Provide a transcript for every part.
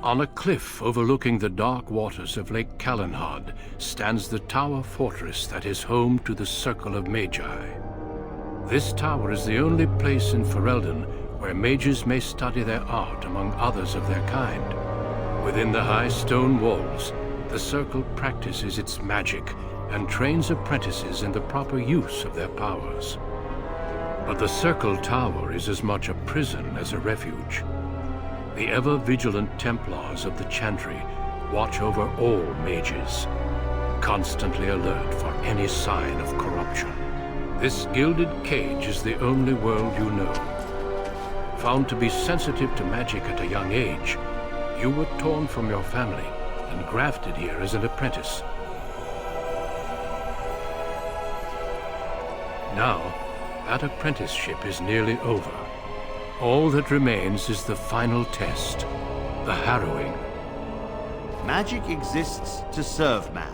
On a cliff overlooking the dark waters of Lake Calenhad stands the tower fortress that is home to the Circle of Magi. This tower is the only place in Ferelden where mages may study their art among others of their kind. Within the high stone walls, the Circle practices its magic and trains apprentices in the proper use of their powers. But the Circle Tower is as much a prison as a refuge. The ever-vigilant Templars of the Chantry watch over all mages, constantly alert for any sign of corruption. This gilded cage is the only world you know. Found to be sensitive to magic at a young age, you were torn from your family and grafted here as an apprentice. Now, that apprenticeship is nearly over. All that remains is the final test, the harrowing. Magic exists to serve man,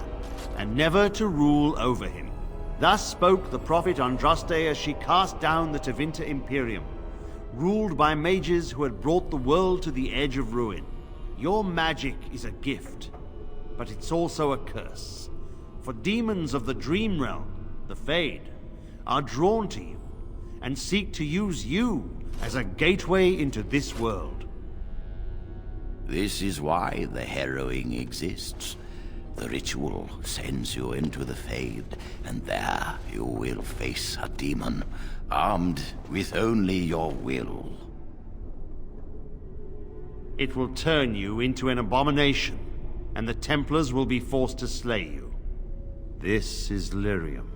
and never to rule over him. Thus spoke the prophet Andraste as she cast down the Tevinter Imperium, ruled by mages who had brought the world to the edge of ruin. Your magic is a gift, but it's also a curse. For demons of the Dream Realm, the Fade, are drawn to you, and seek to use you as a gateway into this world. This is why the harrowing exists. The ritual sends you into the Fade, and there you will face a demon, armed with only your will. It will turn you into an abomination, and the Templars will be forced to slay you. This is Lyrium,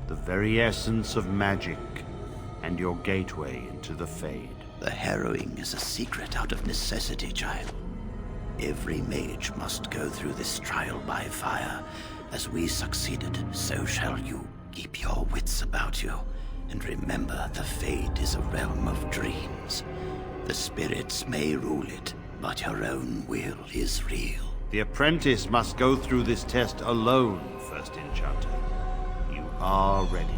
the very essence of magic, and your gateway into the Fade. The harrowing is a secret out of necessity, child. Every mage must go through this trial by fire. As we succeeded, so shall you. Keep your wits about you, and remember the Fade is a realm of dreams. The spirits may rule it, but your own will is real. The apprentice must go through this test alone, First Enchanter. You are ready.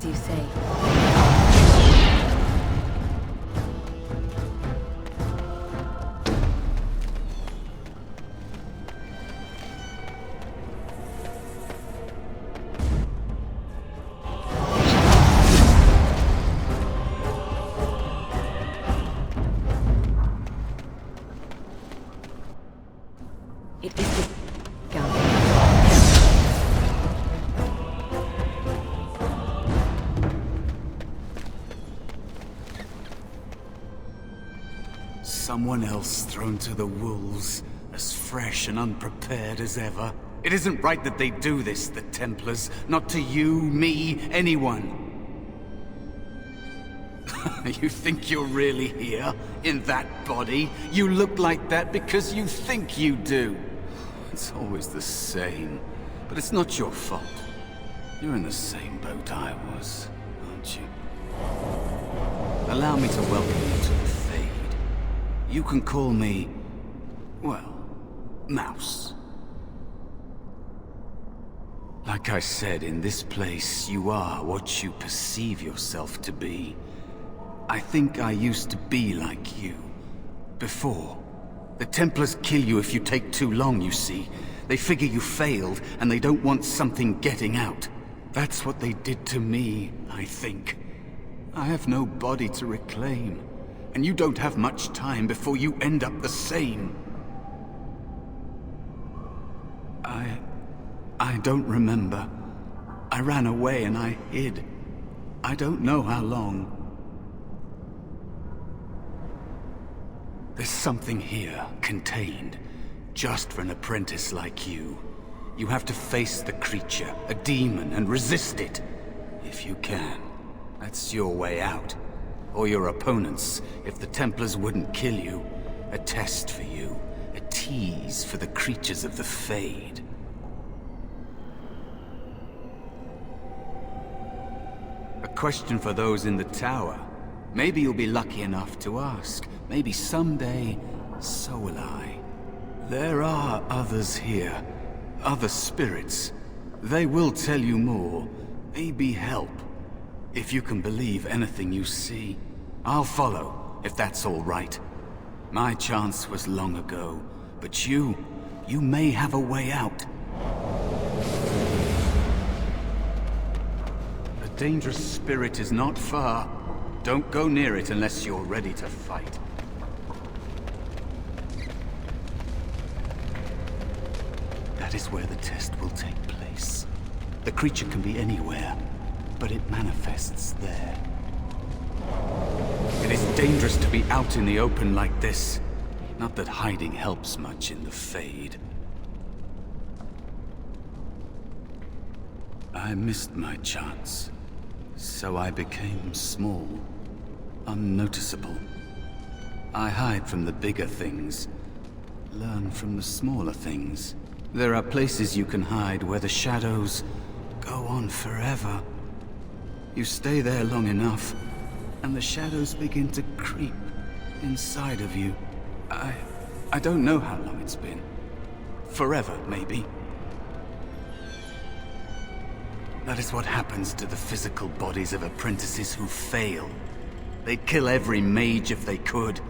You say. It is the gun. Someone else thrown to the wolves, as fresh and unprepared as ever. It isn't right that they do this, the Templars. Not to you, me, anyone. You think you're really here, in that body? You look like that because you think you do. It's always the same, but it's not your fault. You're in the same boat I was, aren't you? Allow me to welcome you to the Fade. You can call me, well, Mouse. Like I said, in this place, you are what you perceive yourself to be. I think I used to be like you. Before. The Templars kill you if you take too long, you see. They figure you failed, and they don't want something getting out. That's what they did to me, I think. I have no body to reclaim. And you don't have much time before you end up the same. I don't remember. I ran away and I hid. I don't know how long. There's something here, contained, just for an apprentice like you. You have to face the creature, a demon, and resist it. If you can. That's your way out. Or your opponents, if the Templars wouldn't kill you. A test for you. A tease for the creatures of the Fade. question for those in the tower. Maybe you'll be lucky enough to ask. Maybe someday, so will I. There are others here. Other spirits. They will tell you more. Maybe help. If you can believe anything you see, I'll follow, if that's all right. My chance was long ago, but you may have a way out. A dangerous spirit is not far. Don't go near it unless you're ready to fight. That is where the test will take place. The creature can be anywhere, but it manifests there. It is dangerous to be out in the open like this. Not that hiding helps much in the Fade. I missed my chance, so I became small, unnoticeable. I hide from the bigger things, learn from the smaller things. There are places you can hide where the shadows go on forever. You stay there long enough, and the shadows begin to creep inside of you. I don't know how long it's been. Forever, maybe. That is what happens to the physical bodies of apprentices who fail. They'd kill every mage if they could.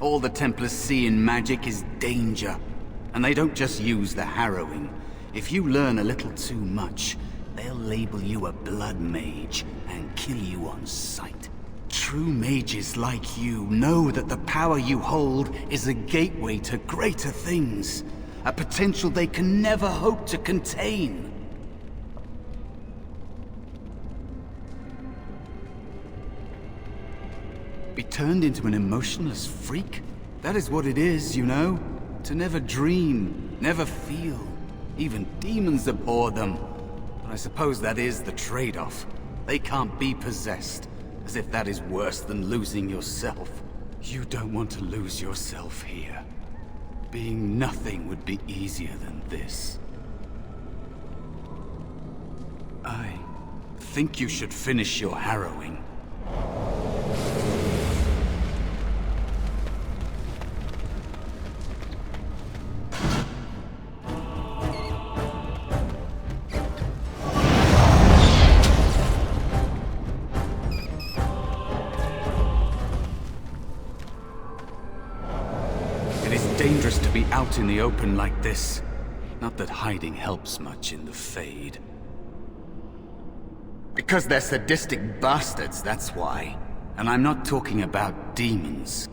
All the Templars see in magic is danger. And they don't just use the harrowing. If you learn a little too much, they'll label you a blood mage and kill you on sight. True mages like you know that the power you hold is a gateway to greater things. A potential they can never hope to contain. Be turned into an emotionless freak? That is what it is, you know? To never dream, never feel. Even demons abhor them. But I suppose that is the trade-off. They can't be possessed. As if that is worse than losing yourself. You don't want to lose yourself here. Being nothing would be easier than this. I think you should finish your harrowing. Dangerous to be out in the open like this. Not that hiding helps much in the Fade. Because they're sadistic bastards, that's why. And I'm not talking about demons.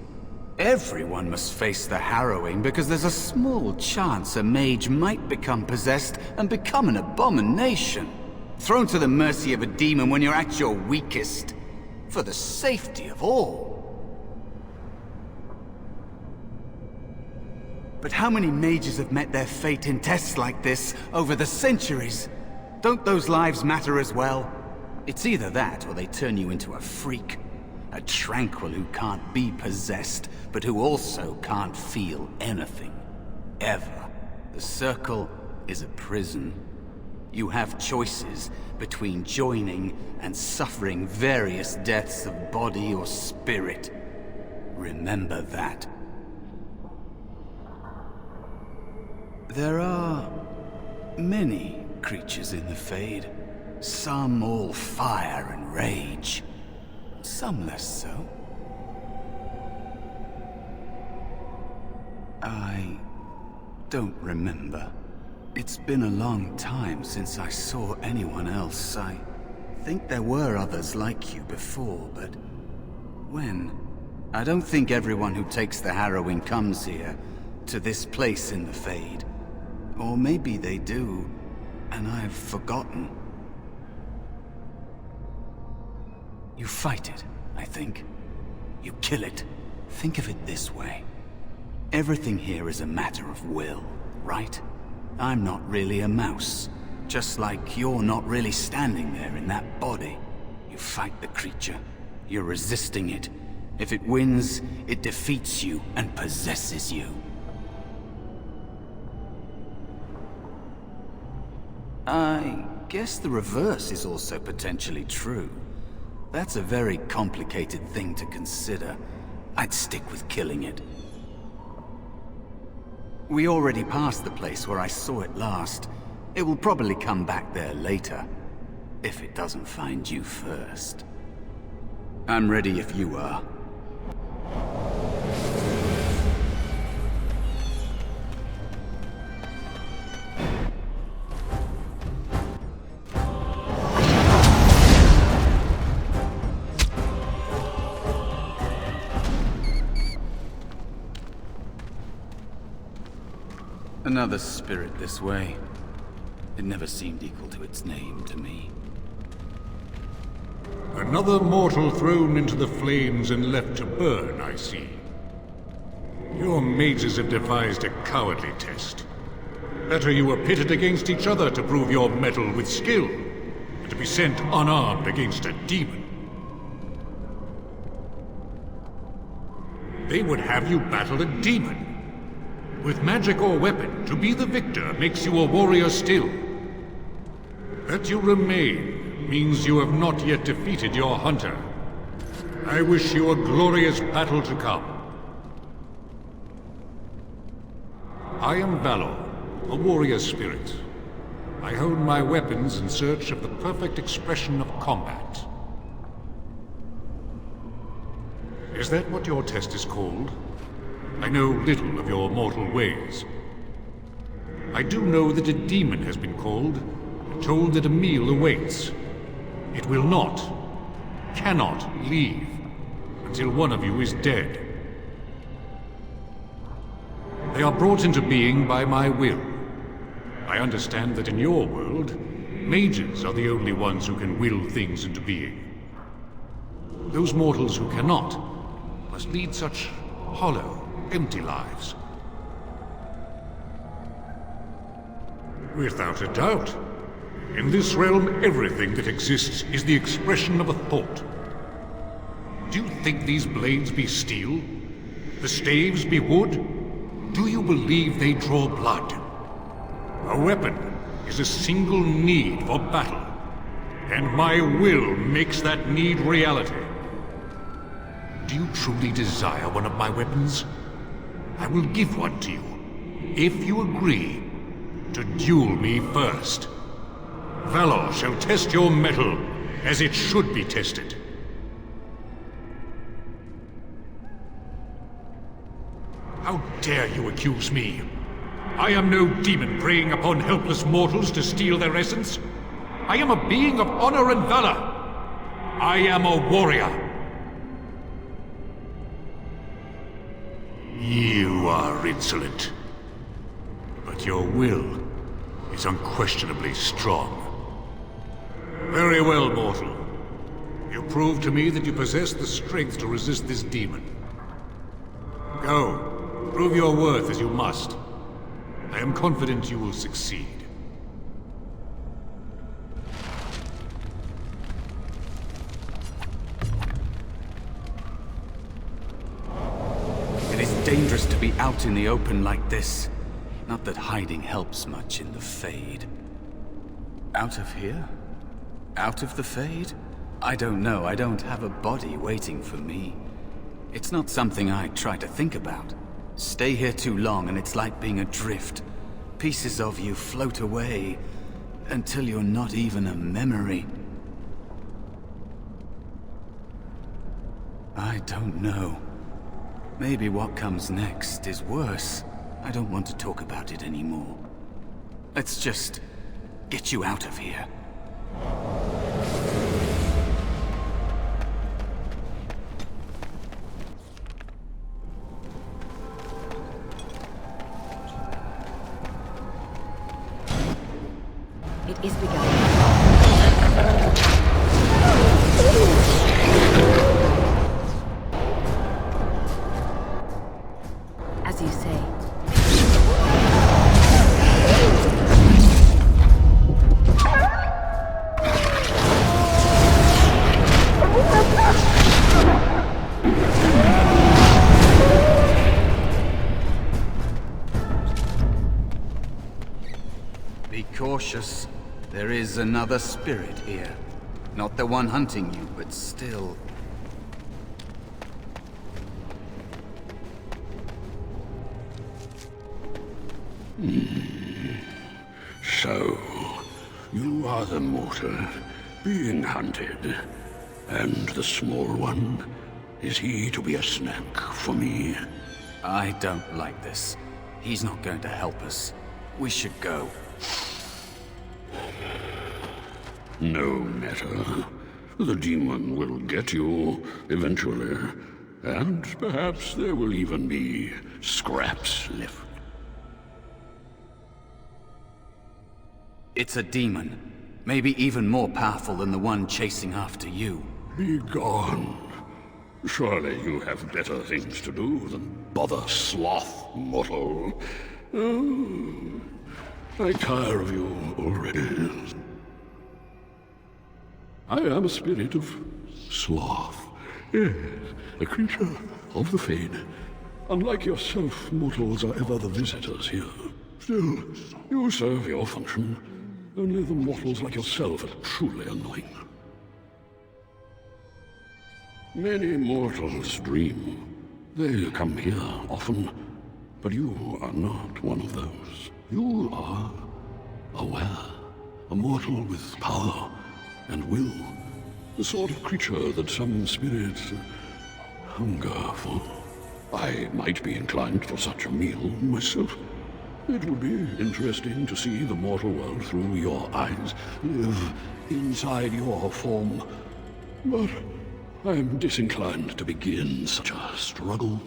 Everyone must face the harrowing because there's a small chance a mage might become possessed and become an abomination. Thrown to the mercy of a demon when you're at your weakest. For the safety of all. But how many mages have met their fate in tests like this over the centuries? Don't those lives matter as well? It's either that or they turn you into a freak. A tranquil who can't be possessed, but who also can't feel anything. Ever. The Circle is a prison. You have choices between joining and suffering various deaths of body or spirit. Remember that. There are many creatures in the Fade. Some all fire and rage. Some less so. I don't remember. It's been a long time since I saw anyone else. I think there were others like you before, but when? I don't think everyone who takes the harrowing comes here, to this place in the Fade. Or maybe they do, and I've forgotten. You fight it, I think. You kill it. Think of it this way. Everything here is a matter of will, right? I'm not really a mouse. Just like you're not really standing there in that body. You fight the creature. You're resisting it. If it wins, it defeats you and possesses you. I guess the reverse is also potentially true. That's a very complicated thing to consider. I'd stick with killing it. We already passed the place where I saw it last. It will probably come back there later, if it doesn't find you first. I'm ready if you are. Another spirit this way. It never seemed equal to its name to me. Another mortal thrown into the flames and left to burn, I see. Your mages have devised a cowardly test. Better you were pitted against each other to prove your mettle with skill, than to be sent unarmed against a demon. They would have you battle a demon. With magic or weapon, to be the victor makes you a warrior still. That you remain means you have not yet defeated your hunter. I wish you a glorious battle to come. I am Valor, a warrior spirit. I hone my weapons in search of the perfect expression of combat. Is that what your test is called? I know little of your mortal ways. I do know that a demon has been called, and told that a meal awaits. It will not, cannot leave, until one of you is dead. They are brought into being by my will. I understand that in your world, mages are the only ones who can will things into being. Those mortals who cannot must lead such hollow, empty lives. Without a doubt. In this realm, everything that exists is the expression of a thought. Do you think these blades be steel? The staves be wood? Do you believe they draw blood? A weapon is a single need for battle, and my will makes that need reality. Do you truly desire one of my weapons? I will give one to you, if you agree to duel me first. Valor shall test your mettle as it should be tested. How dare you accuse me? I am no demon preying upon helpless mortals to steal their essence. I am a being of honor and valor. I am a warrior. You are insolent, but your will is unquestionably strong. Very well, mortal. You prove to me that you possess the strength to resist this demon. Go, prove your worth as you must. I am confident you will succeed. It is dangerous to be out in the open like this. Not that hiding helps much in the Fade. Out of here? Out of the Fade? I don't know. I don't have a body waiting for me. It's not something I try to think about. Stay here too long and it's like being adrift. Pieces of you float away until you're not even a memory. I don't know. Maybe what comes next is worse. I don't want to talk about it anymore. Let's just get you out of here. It is begun. As you say. Be cautious. There is another spirit here. Not the one hunting you, but still... So, you are the mortal being hunted. And the small one, is he to be a snack for me? I don't like this. He's not going to help us. We should go. No matter. The demon will get you eventually. And perhaps there will even be scraps left. It's a demon. Maybe even more powerful than the one chasing after you. Be gone. Surely you have better things to do than bother sloth, mortal. Oh, I tire of you already. I am a spirit of sloth. Yes, a creature of the Fade. Unlike yourself, mortals are ever the visitors here. Still, you serve your function. Only the mortals like yourself are truly annoying. Many mortals dream. They come here often, but you are not one of those. You are aware, a mortal with power and will, the sort of creature that some spirits hunger for. I might be inclined for such a meal myself. It would be interesting to see the mortal world through your eyes, live inside your form. But I'm disinclined to begin such a struggle.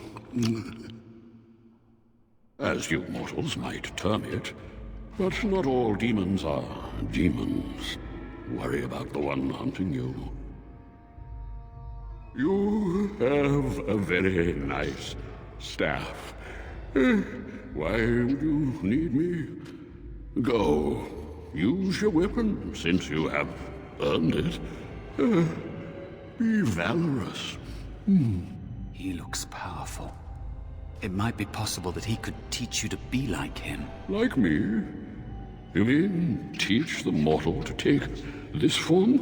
As you mortals might term it. But not all demons are demons. Worry about the one hunting you. You have a very nice staff. Why would you need me? Go. Use your weapon, since you have earned it. Be valorous. He looks powerful. It might be possible that he could teach you to be like him. Like me? You mean teach the mortal to take this form?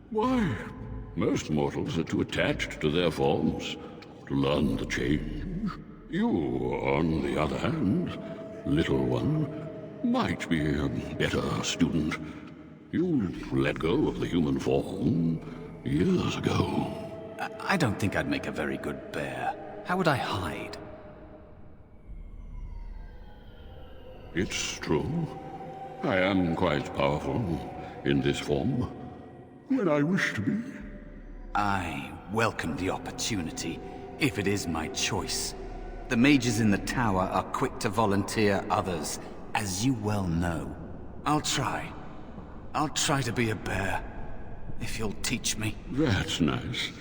Why? Most mortals are too attached to their forms to learn the change. You, on the other hand, little one, might be a better student. You let go of the human form years ago. I don't think I'd make a very good bear. How would I hide? It's true. I am quite powerful in this form, when I wish to be. I welcome the opportunity, if it is my choice. The mages in the tower are quick to volunteer others, as you well know. I'll try. I'll try to be a bear, if you'll teach me. That's nice.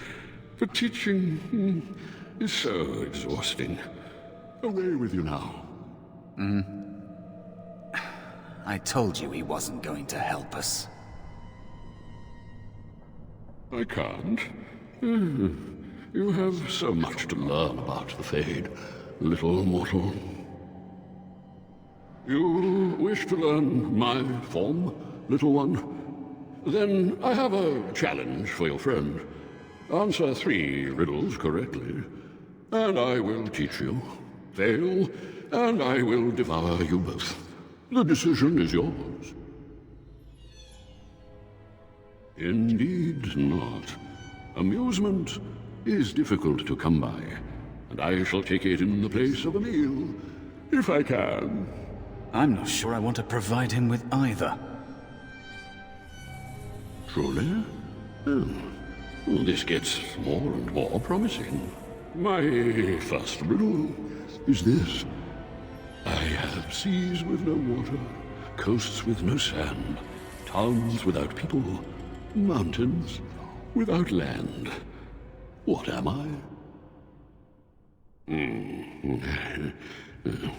But teaching is so exhausting. Away with you now. I told you he wasn't going to help us. I can't. You have so much to learn about the Fade, little mortal. You wish to learn my form, little one? Then I have a challenge for your friend. Answer 3 riddles correctly, and I will teach you. Fail, and I will devour you both. The decision is yours. Indeed not. Amusement is difficult to come by, and I shall take it in the place of a meal, if I can. I'm not sure I want to provide him with either. Truly? Oh. This gets more and more promising. My first riddle is this. I have seas with no water, coasts with no sand, towns without people, mountains without land. What am I?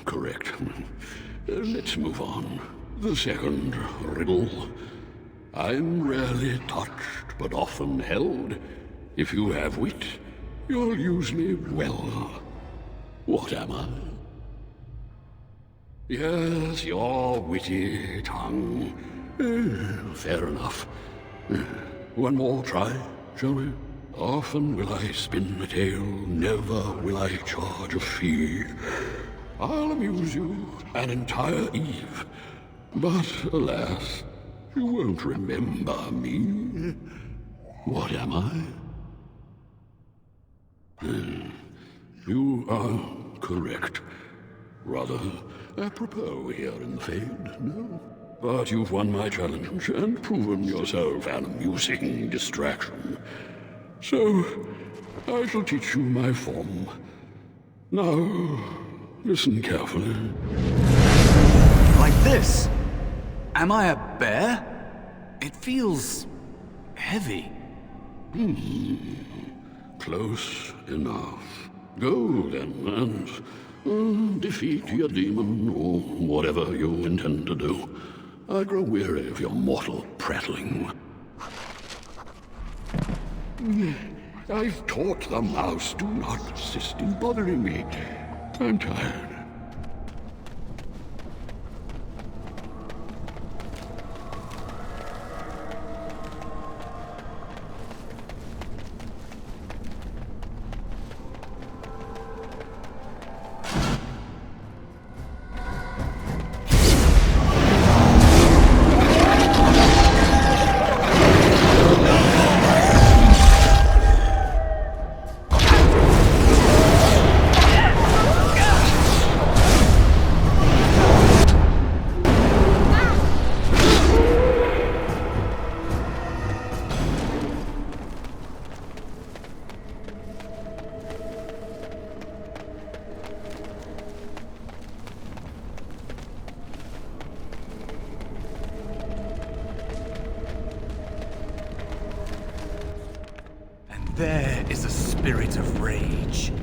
Correct. Let's move on. The second riddle. I'm rarely touched, but often held. If you have wit, you'll use me well. What am I? Yes, your witty tongue. Fair enough. One more try, shall we? Often will I spin a tale, never will I charge a fee. I'll amuse you an entire eve, but alas, you won't remember me. What am I? You are correct. Rather apropos here in the Fade, no? But you've won my challenge and proven yourself an amusing distraction. So, I shall teach you my form. Now, listen carefully. Like this? Am I a bear? It feels heavy. Close enough. Go then, and defeat your demon, or whatever you intend to do. I grow weary of your mortal prattling. I've taught the mouse, do not persist in bothering me. I'm tired. There is a spirit of rage.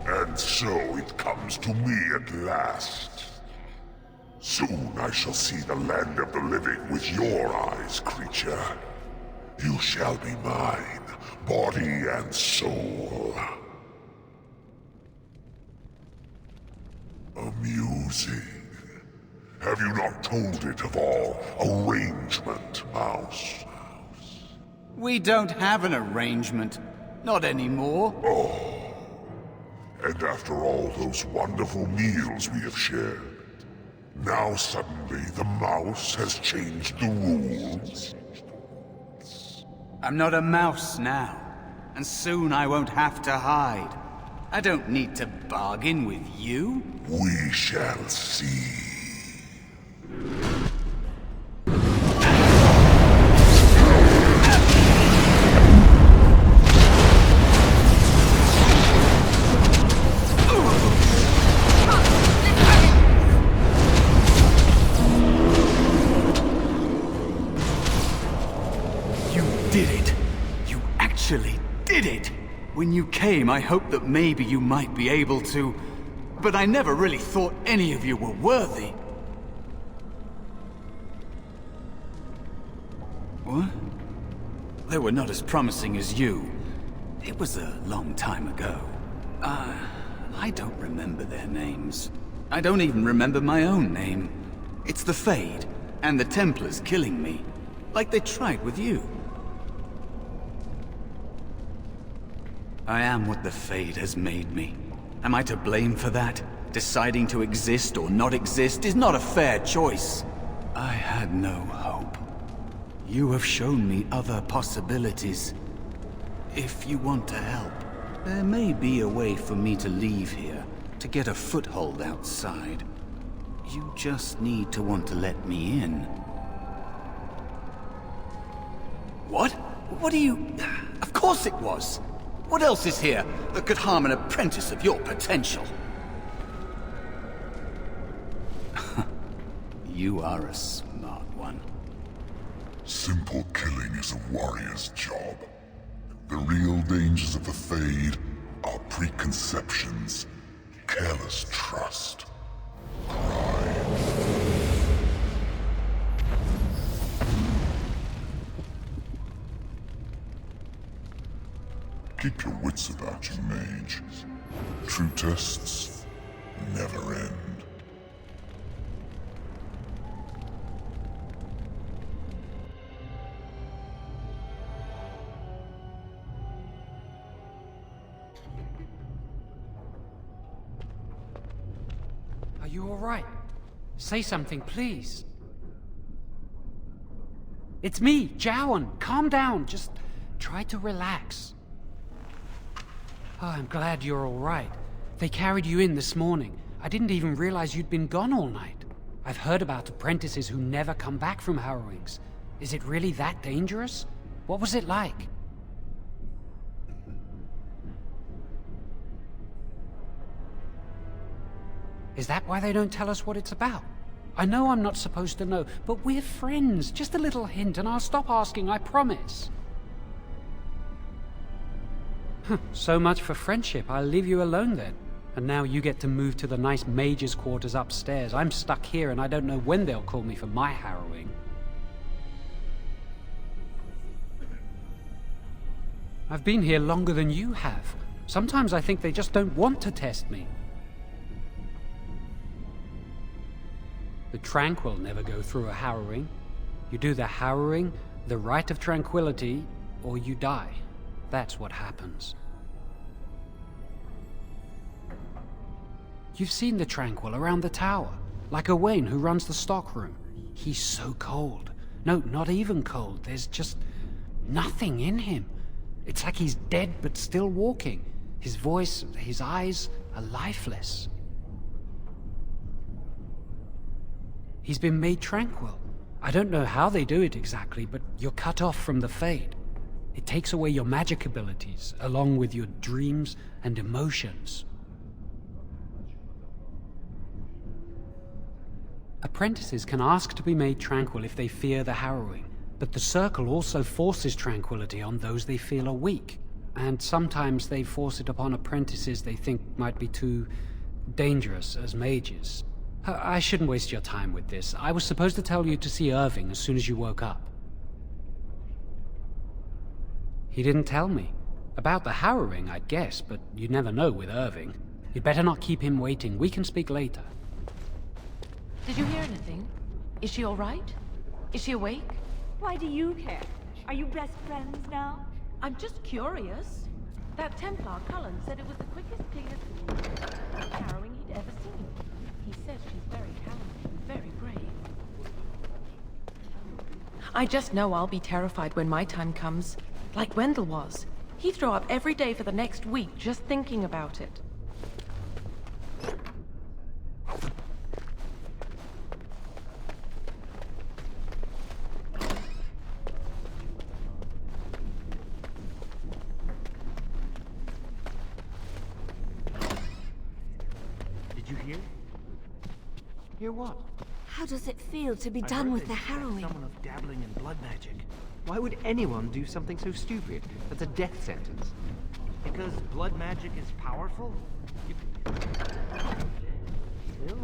And so it comes to me at last. Soon I shall see the land of the living with your eyes, creature. You shall be mine, body and soul. Amusing. Have you not told it of our arrangement, Mouse? We don't have an arrangement. Not anymore. Oh. And after all those wonderful meals we have shared, now suddenly the mouse has changed the rules? I'm not a mouse now, and soon I won't have to hide. I don't need to bargain with you. We shall see. Did it! When you came, I hoped that maybe you might be able to, but I never really thought any of you were worthy. What? They were not as promising as you. It was a long time ago. I don't remember their names. I don't even remember my own name. It's the Fade, and the Templars killing me, like they tried with you. I am what the Fade has made me. Am I to blame for that? Deciding to exist or not exist is not a fair choice. I had no hope. You have shown me other possibilities. If you want to help, there may be a way for me to leave here, to get a foothold outside. You just need to want to let me in. What? What do you... Of course it was! What else is here that could harm an apprentice of your potential? You are a smart one. Simple killing is a warrior's job. The real dangers of the Fade are preconceptions, careless trust, pride. Keep your wits about you, mage. True tests never end. Are you all right? Say something, please. It's me, Jowan. Calm down. Just try to relax. Oh, I'm glad you're all right. They carried you in this morning. I didn't even realize you'd been gone all night. I've heard about apprentices who never come back from harrowings. Is it really that dangerous? What was it like? Is that why they don't tell us what it's about? I know I'm not supposed to know, but we're friends. Just a little hint and I'll stop asking, I promise. So much for friendship. I'll leave you alone then. And now you get to move to the nice mage's quarters upstairs. I'm stuck here and I don't know when they'll call me for my harrowing. I've been here longer than you have. Sometimes I think they just don't want to test me. The Tranquil never go through a harrowing. You do the harrowing, the Rite of Tranquility, or you die. That's what happens. You've seen the Tranquil around the tower, like Owain who runs the stockroom. He's so cold. No, not even cold. There's just nothing in him. It's like he's dead but still walking. His voice, his eyes are lifeless. He's been made tranquil. I don't know how they do it exactly, but you're cut off from the Fade. It takes away your magic abilities, along with your dreams and emotions. Apprentices can ask to be made tranquil if they fear the harrowing, but the Circle also forces tranquility on those they feel are weak, and sometimes they force it upon apprentices they think might be too dangerous as mages. I shouldn't waste your time with this. I was supposed to tell you to see Irving as soon as you woke up. He didn't tell me. About the harrowing, I'd guess, but you'd never know with Irving. You'd better not keep him waiting. We can speak later. Did you hear anything? Is she all right? Is she awake? Why do you care? Are you best friends now? I'm just curious. That Templar, Cullen, said it was the quickest, cleanest harrowing he'd ever seen. He says she's very talented, very brave. I just know I'll be terrified when my time comes. Like Wendell was. He'd throw up every day for the next week just thinking about it. Did you hear? Hear what? How does it feel to be done with the harrowing? Someone of dabbling in blood magic. Why would anyone do something so stupid? That's a death sentence. Because blood magic is powerful? You can kill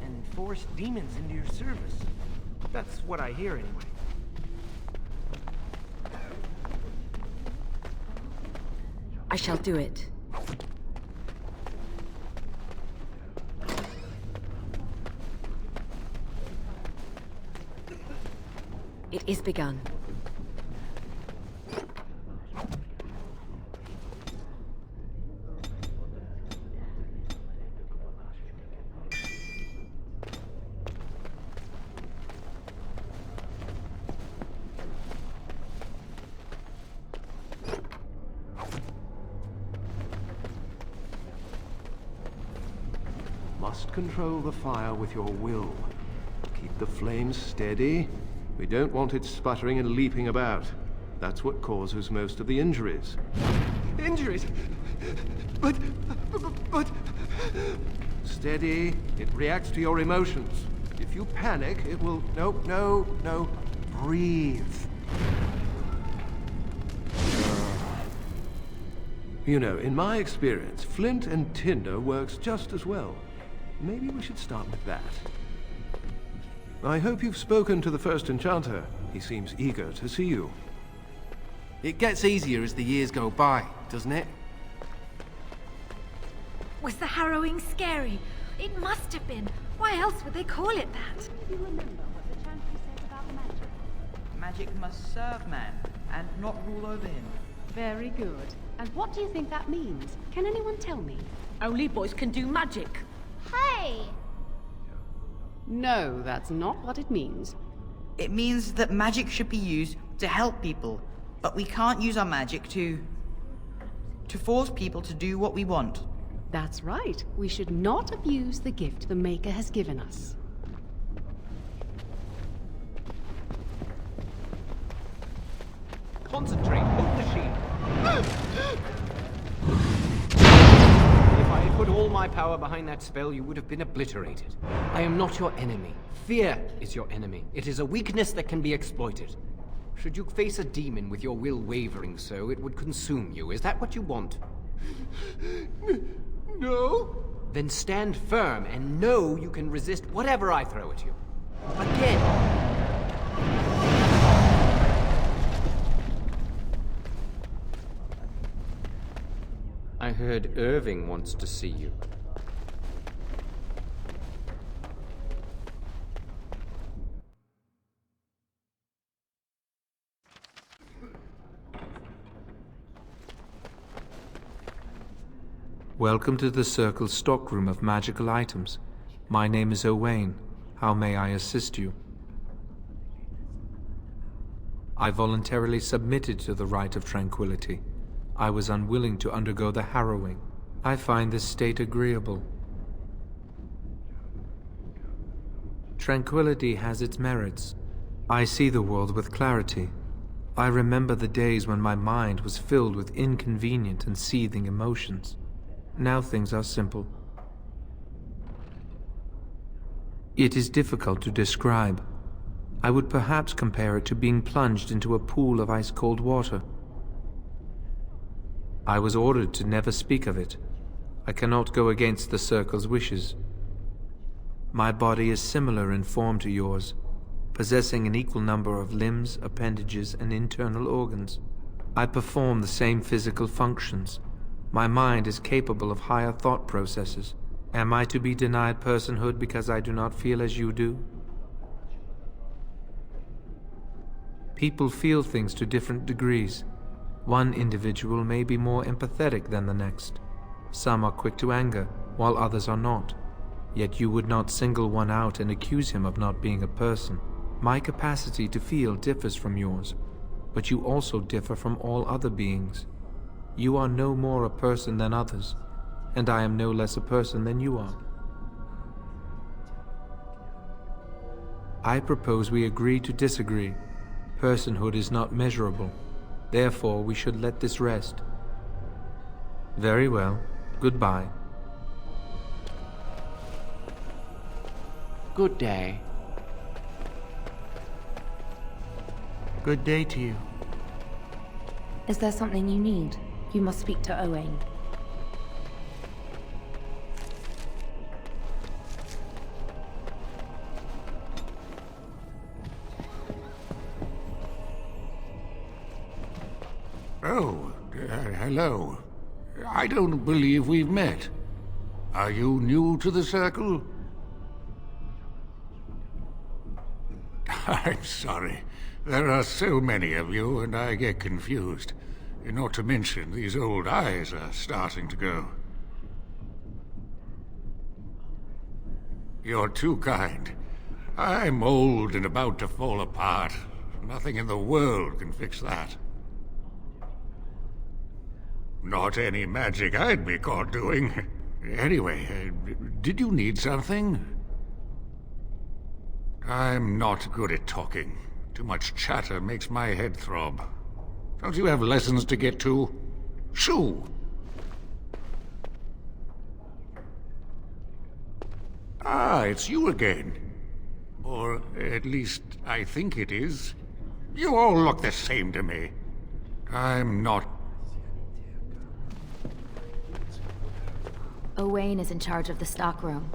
and force demons into your service. That's what I hear anyway. I shall do it. It is begun. Must control the fire with your will. Keep the flames steady. We don't want it sputtering and leaping about. That's what causes most of the injuries. Injuries? But... Steady. It reacts to your emotions. If you panic, it will... No. Breathe. You know, in my experience, flint and tinder works just as well. Maybe we should start with that. I hope you've spoken to the first enchanter. He seems eager to see you. It gets easier as the years go by, doesn't it? Was the harrowing scary? It must have been. Why else would they call it that? You remember what the Chantry said about magic? Magic must serve man, and not rule over him. Very good. And what do you think that means? Can anyone tell me? Only boys can do magic. Hey! No, that's not what it means. It means that magic should be used to help people, but we can't use our magic to force people to do what we want. That's right. We should not abuse the gift the Maker has given us. Concentrate, hold the shield. If I had put all my power behind that spell, you would have been obliterated. I am not your enemy. Fear is your enemy. It is a weakness that can be exploited. Should you face a demon with your will wavering so, it would consume you. Is that what you want? No? Then stand firm and know you can resist whatever I throw at you. Again! I heard Irving wants to see you. Welcome to the Circle's stockroom of magical items. My name is Owain. How may I assist you? I voluntarily submitted to the rite of tranquility. I was unwilling to undergo the harrowing. I find this state agreeable. Tranquility has its merits. I see the world with clarity. I remember the days when my mind was filled with inconvenient and seething emotions. Now things are simple. It is difficult to describe. I would perhaps compare it to being plunged into a pool of ice-cold water. I was ordered to never speak of it. I cannot go against the Circle's wishes. My body is similar in form to yours, possessing an equal number of limbs, appendages, and internal organs. I perform the same physical functions. My mind is capable of higher thought processes. Am I to be denied personhood because I do not feel as you do? People feel things to different degrees. One individual may be more empathetic than the next. Some are quick to anger, while others are not. Yet you would not single one out and accuse him of not being a person. My capacity to feel differs from yours, but you also differ from all other beings. You are no more a person than others, and I am no less a person than you are. I propose we agree to disagree. Personhood is not measurable. Therefore, we should let this rest. Very well. Goodbye. Good day. Good day to you. Is there something you need? You must speak to Owain. Oh, hello. I don't believe we've met. Are you new to the Circle? I'm sorry. There are so many of you, and I get confused. Not to mention, these old eyes are starting to go. You're too kind. I'm old and about to fall apart. Nothing in the world can fix that. Not any magic I'd be caught doing. Anyway, did you need something? I'm not good at talking. Too much chatter makes my head throb. Don't you have lessons to get to? Shoo! Ah, it's you again. Or at least I think it is. You all look the same to me. I'm not... Owain is in charge of the stockroom.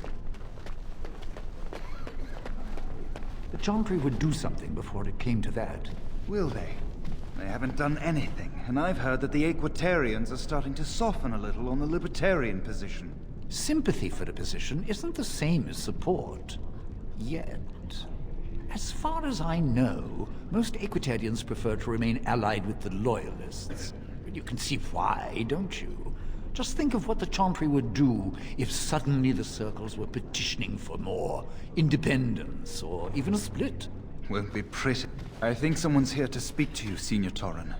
The Chantry would do something before it came to that. Will they? They haven't done anything, and I've heard that the Equitarians are starting to soften a little on the Libertarian position. Sympathy for the position isn't the same as support. Yet. As far as I know, most Equitarians prefer to remain allied with the Loyalists. You can see why, don't you? Just think of what the Chantry would do if suddenly the Circles were petitioning for more independence, or even a split. Won't be pretty. I think someone's here to speak to you, Senior Torren.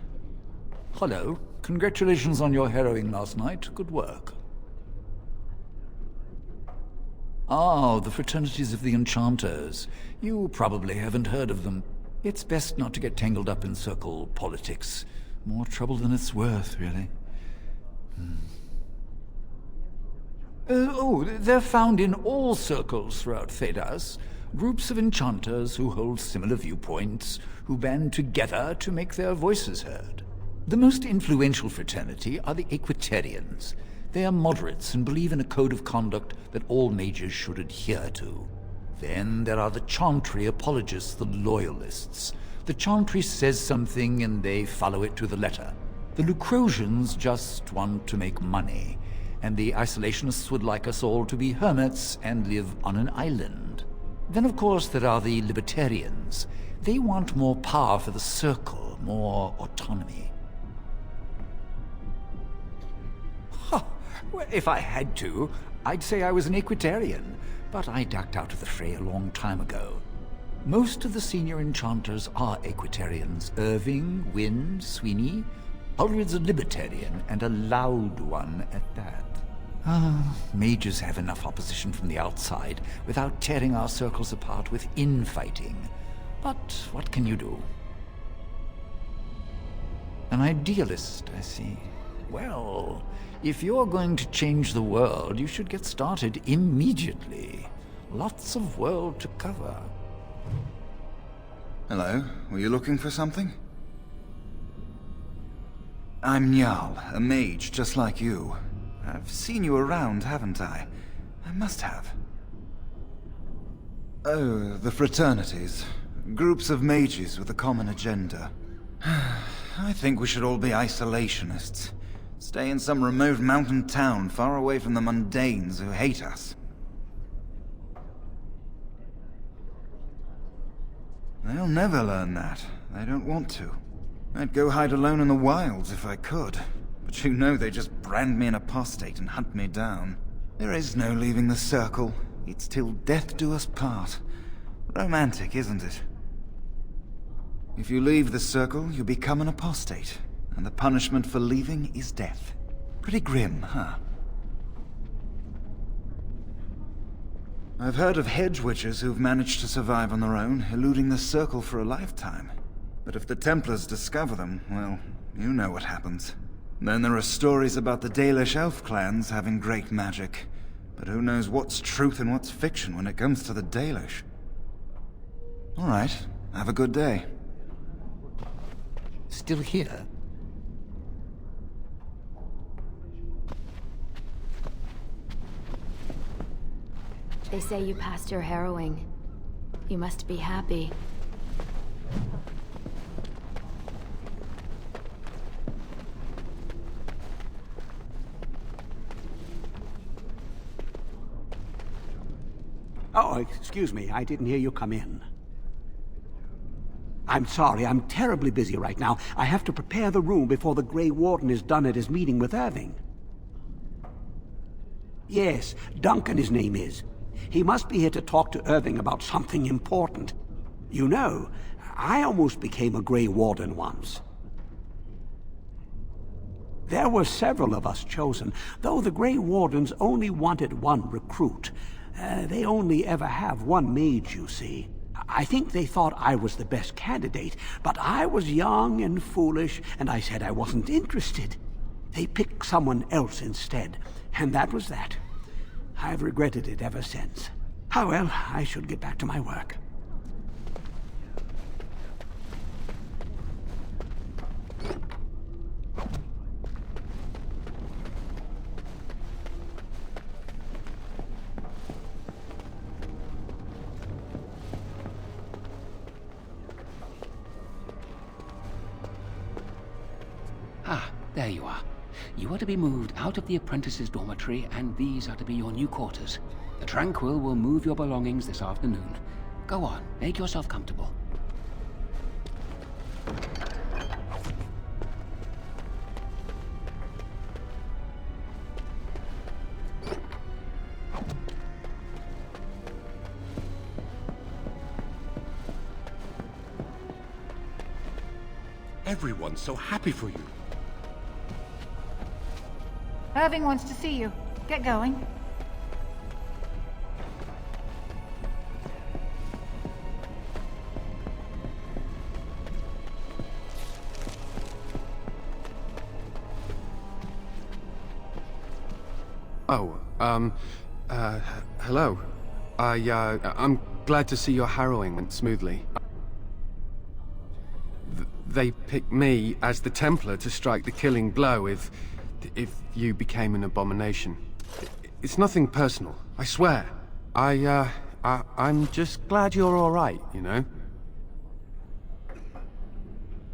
Hello. Congratulations on your harrowing last night. Good work. Ah, the Fraternities of the Enchanters. You probably haven't heard of them. It's best not to get tangled up in circle politics. More trouble than it's worth, really. They're found in all circles throughout Thedas. Groups of enchanters who hold similar viewpoints, who band together to make their voices heard. The most influential fraternity are the Equitarians. They are moderates and believe in a code of conduct that all mages should adhere to. Then there are the Chantry apologists, the Loyalists. The Chantry says something and they follow it to the letter. The Lucrosians just want to make money, and the Isolationists would like us all to be hermits and live on an island. Then, of course, there are the Libertarians. They want more power for the Circle, more autonomy. Well, if I had to, I'd say I was an Equitarian, but I ducked out of the fray a long time ago. Most of the senior enchanters are Equitarians. Irving, Wynne, Sweeney. Ulrid's a Libertarian, and a loud one at that. Mages have enough opposition from the outside without tearing our circles apart with infighting. But what can you do? An idealist, I see. Well, if you're going to change the world, you should get started immediately. Lots of world to cover. Hello, were you looking for something? I'm Njal, a mage just like you. I've seen you around, haven't I? I must have. Oh, the fraternities. Groups of mages with a common agenda. I think we should all be isolationists. Stay in some remote mountain town far away from the mundanes who hate us. They'll never learn that. They don't want to. I'd go hide alone in the wilds if I could. But you know they just brand me an apostate and hunt me down. There is no leaving the Circle. It's till death do us part. Romantic, isn't it? If you leave the Circle, you become an apostate. And the punishment for leaving is death. Pretty grim, huh? I've heard of hedge witches who've managed to survive on their own, eluding the Circle for a lifetime. But if the Templars discover them, well, you know what happens. Then there are stories about the Dalish elf clans having great magic. But who knows what's truth and what's fiction when it comes to the Dalish? All right, have a good day. Still here? They say you passed your harrowing. You must be happy. Oh, excuse me. I didn't hear you come in. I'm sorry. I'm terribly busy right now. I have to prepare the room before the Grey Warden is done at his meeting with Irving. Yes, Duncan his name is. He must be here to talk to Irving about something important. You know, I almost became a Grey Warden once. There were several of us chosen, though the Grey Wardens only wanted one recruit. They only ever have one mage, you see. I think they thought I was the best candidate, but I was young and foolish, and I said I wasn't interested. They picked someone else instead, and that was that. I've regretted it ever since. Oh well, I should get back to my work. Ah, there you are. You are to be moved out of the apprentices' dormitory, and these are to be your new quarters. The Tranquil will move your belongings this afternoon. Go on, make yourself comfortable. everyone so happy for you? Irving wants to see you. Get going. Oh, hello. I'm glad to see your harrowing went smoothly. They picked me as the Templar to strike the killing blow if you became an abomination. It's nothing personal, I swear. I'm just glad you're all right, you know?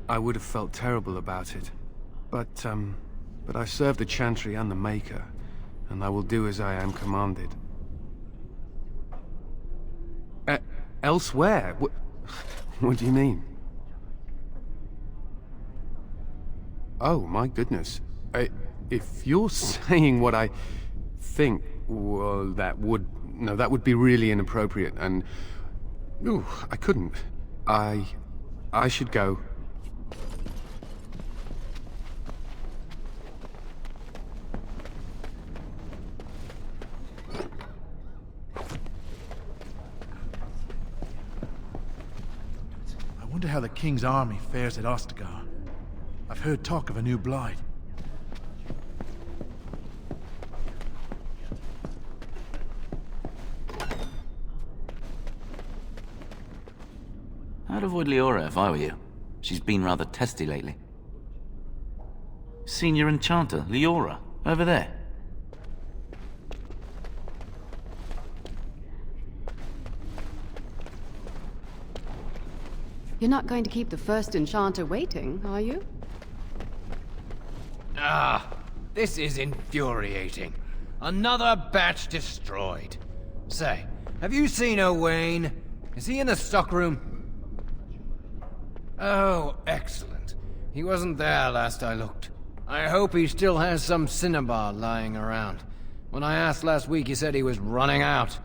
I would have felt terrible about it, but I serve the Chantry and the Maker, and I will do as I am commanded. Elsewhere? What do you mean? Oh, my goodness. If you're saying what I think, well, that would be really inappropriate, and... Ooh, I couldn't. I should go. I wonder how the King's army fares at Ostagar. I've heard talk of a new Blight. I'd avoid Leora if I were you. She's been rather testy lately. Senior Enchanter, Leora, over there. You're not going to keep the first enchanter waiting, are you? Ah, this is infuriating. Another batch destroyed. Say, have you seen Owain? Is he in the stockroom? Oh, excellent. He wasn't there last I looked. I hope he still has some cinnabar lying around. When I asked last week, he said he was running out.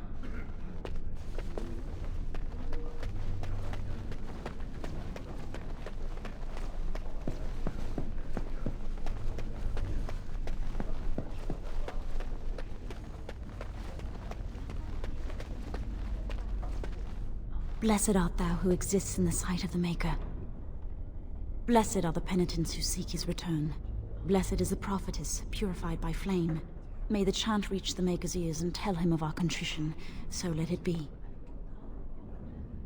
Blessed art thou who exists in the sight of the Maker. Blessed are the penitents who seek his return. Blessed is the prophetess, purified by flame. May the chant reach the Maker's ears and tell him of our contrition. So let it be.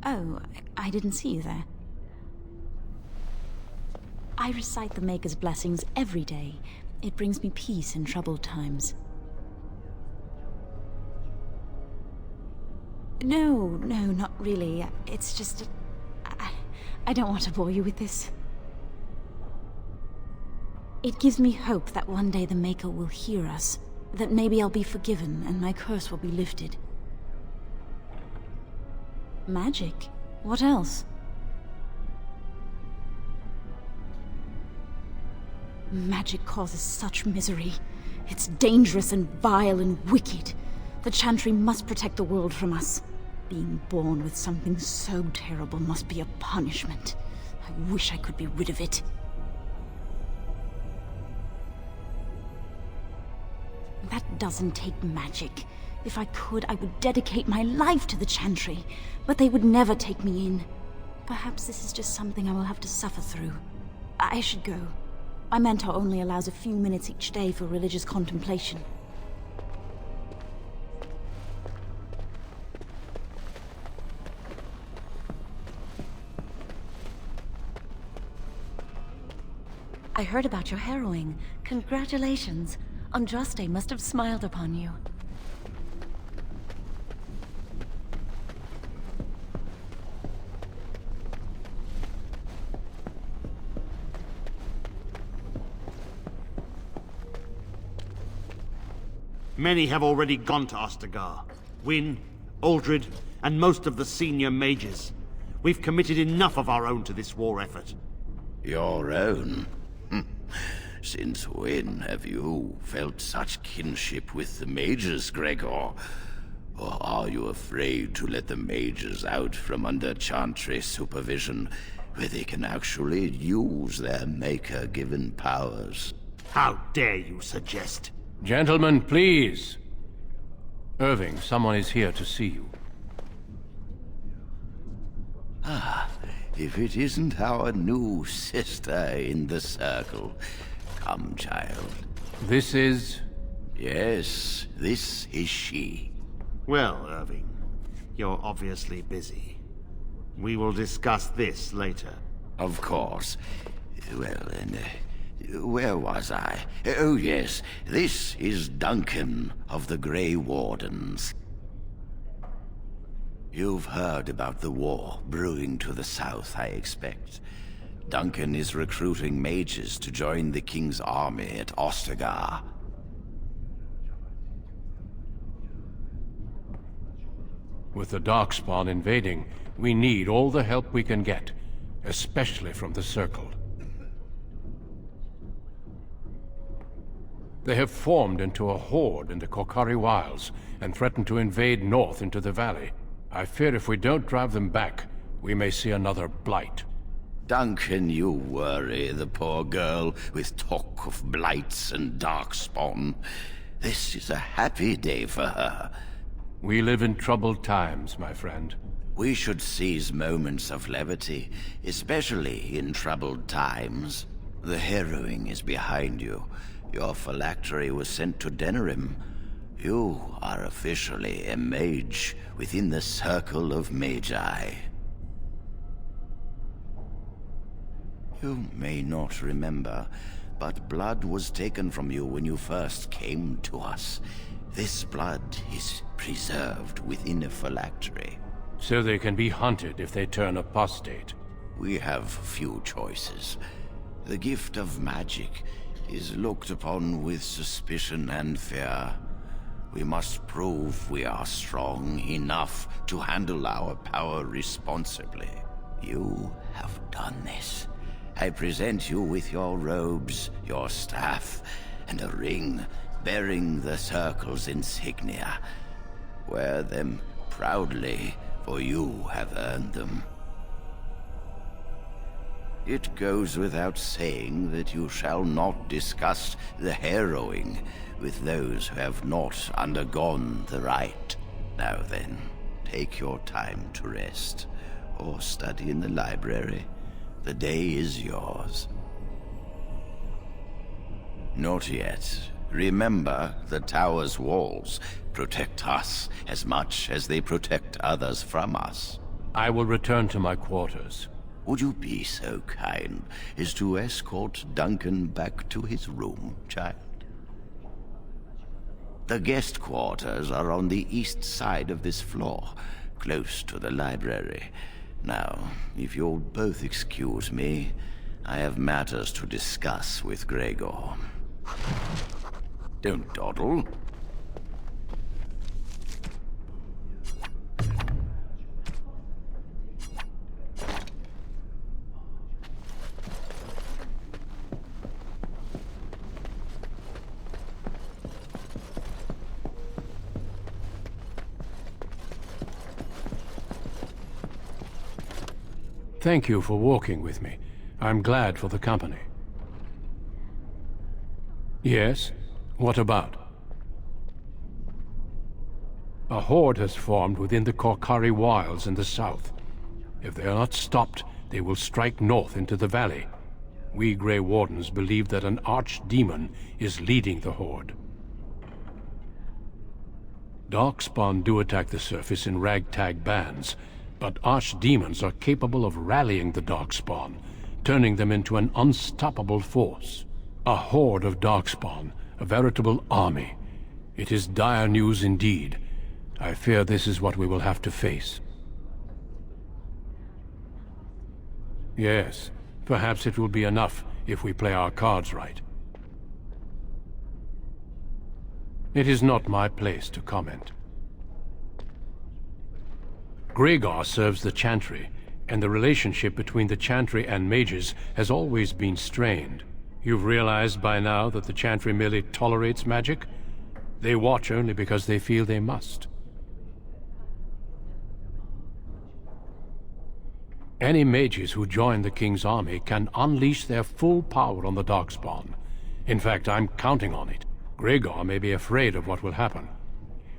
Oh, I didn't see you there. I recite the Maker's blessings every day. It brings me peace in troubled times. No, not really. It's just... I don't want to bore you with this. It gives me hope that one day the Maker will hear us. That maybe I'll be forgiven and my curse will be lifted. Magic? What else? Magic causes such misery. It's dangerous and vile and wicked. The Chantry must protect the world from us. Being born with something so terrible must be a punishment. I wish I could be rid of it. That doesn't take magic. If I could, I would dedicate my life to the Chantry, but they would never take me in. Perhaps this is just something I will have to suffer through. I should go. My mentor only allows a few minutes each day for religious contemplation. I heard about your harrowing. Congratulations. Andraste must have smiled upon you. Many have already gone to Ostagar. Wynne, Aldred, and most of the senior mages. We've committed enough of our own to this war effort. Your own? Since when have you felt such kinship with the mages, Gregor? Or are you afraid to let the mages out from under Chantry supervision where they can actually use their Maker-given powers. How dare you suggest? Gentlemen, please. Irving, someone is here to see you. Ah, if it isn't our new sister in the circle. Come, child. This is... Yes, this is she. Well, Irving, you're obviously busy. We will discuss this later. Of course. Well, then, where was I? Oh, yes, this is Duncan of the Grey Wardens. You've heard about the war brewing to the south, I expect. Duncan is recruiting mages to join the King's army at Ostagar. With the Darkspawn invading, we need all the help we can get, especially from the Circle. They have formed into a horde in the Korkari Wilds and threaten to invade north into the valley. I fear if we don't drive them back, we may see another blight. Duncan, you worry the poor girl with talk of blights and Darkspawn. This is a happy day for her. We live in troubled times, my friend. We should seize moments of levity, especially in troubled times. The harrowing is behind you. Your phylactery was sent to Denerim. You are officially a mage within the circle of Magi. You may not remember, but blood was taken from you when you first came to us. This blood is preserved within a phylactery. So they can be hunted if they turn apostate. We have few choices. The gift of magic is looked upon with suspicion and fear. We must prove we are strong enough to handle our power responsibly. You have done this. I present you with your robes, your staff, and a ring bearing the Circle's insignia. Wear them proudly, for you have earned them. It goes without saying that you shall not discuss the harrowing with those who have not undergone the rite. Now then, take your time to rest, or study in the library. The day is yours. Not yet. Remember, the tower's walls protect us as much as they protect others from us. I will return to my quarters. Would you be so kind as to escort Duncan back to his room, child? The guest quarters are on the east side of this floor, close to the library. Now, if you'll both excuse me, I have matters to discuss with Gregor. Don't dawdle. Thank you for walking with me. I'm glad for the company. Yes? What about? A horde has formed within the Korkari Wilds in the south. If they are not stopped, they will strike north into the valley. We Grey Wardens believe that an archdemon is leading the horde. Darkspawn do attack the surface in ragtag bands, but archdemons are capable of rallying the Darkspawn, turning them into an unstoppable force. A horde of Darkspawn, a veritable army. It is dire news indeed. I fear this is what we will have to face. Yes, perhaps it will be enough if we play our cards right. It is not my place to comment. Gregor serves the Chantry, and the relationship between the Chantry and mages has always been strained. You've realized by now that the Chantry merely tolerates magic? They watch only because they feel they must. Any mages who join the King's army can unleash their full power on the Darkspawn. In fact, I'm counting on it. Gregor may be afraid of what will happen.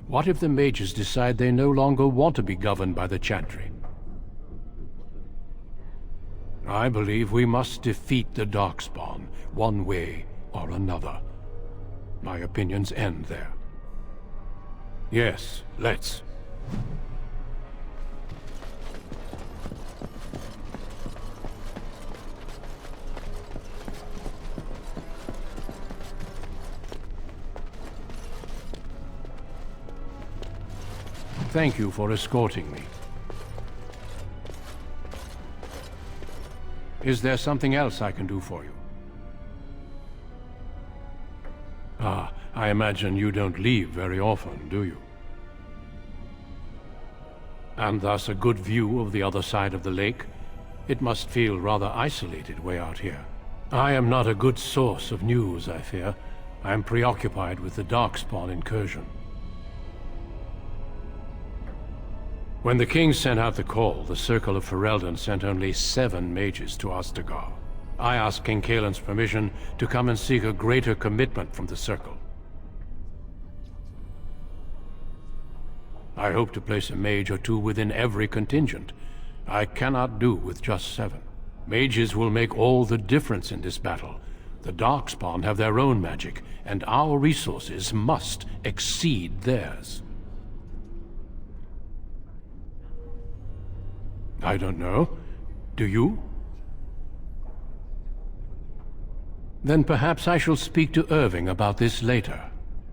What if the mages decide they no longer want to be governed by the Chantry? I believe we must defeat the Darkspawn, one way or another. My opinions end there. Yes, let's. Thank you for escorting me. Is there something else I can do for you? Ah, I imagine you don't leave very often, do you? And thus a good view of the other side of the lake? It must feel rather isolated way out here. I am not a good source of news, I fear. I am preoccupied with the Darkspawn incursion. When the king sent out the call, the Circle of Ferelden sent only 7 mages to Ostagar. I asked King Kaelin's permission to come and seek a greater commitment from the Circle. I hope to place a mage or 2 within every contingent. I cannot do with just 7. Mages will make all the difference in this battle. The Darkspawn have their own magic, and our resources must exceed theirs. I don't know. Do you? Then perhaps I shall speak to Irving about this later.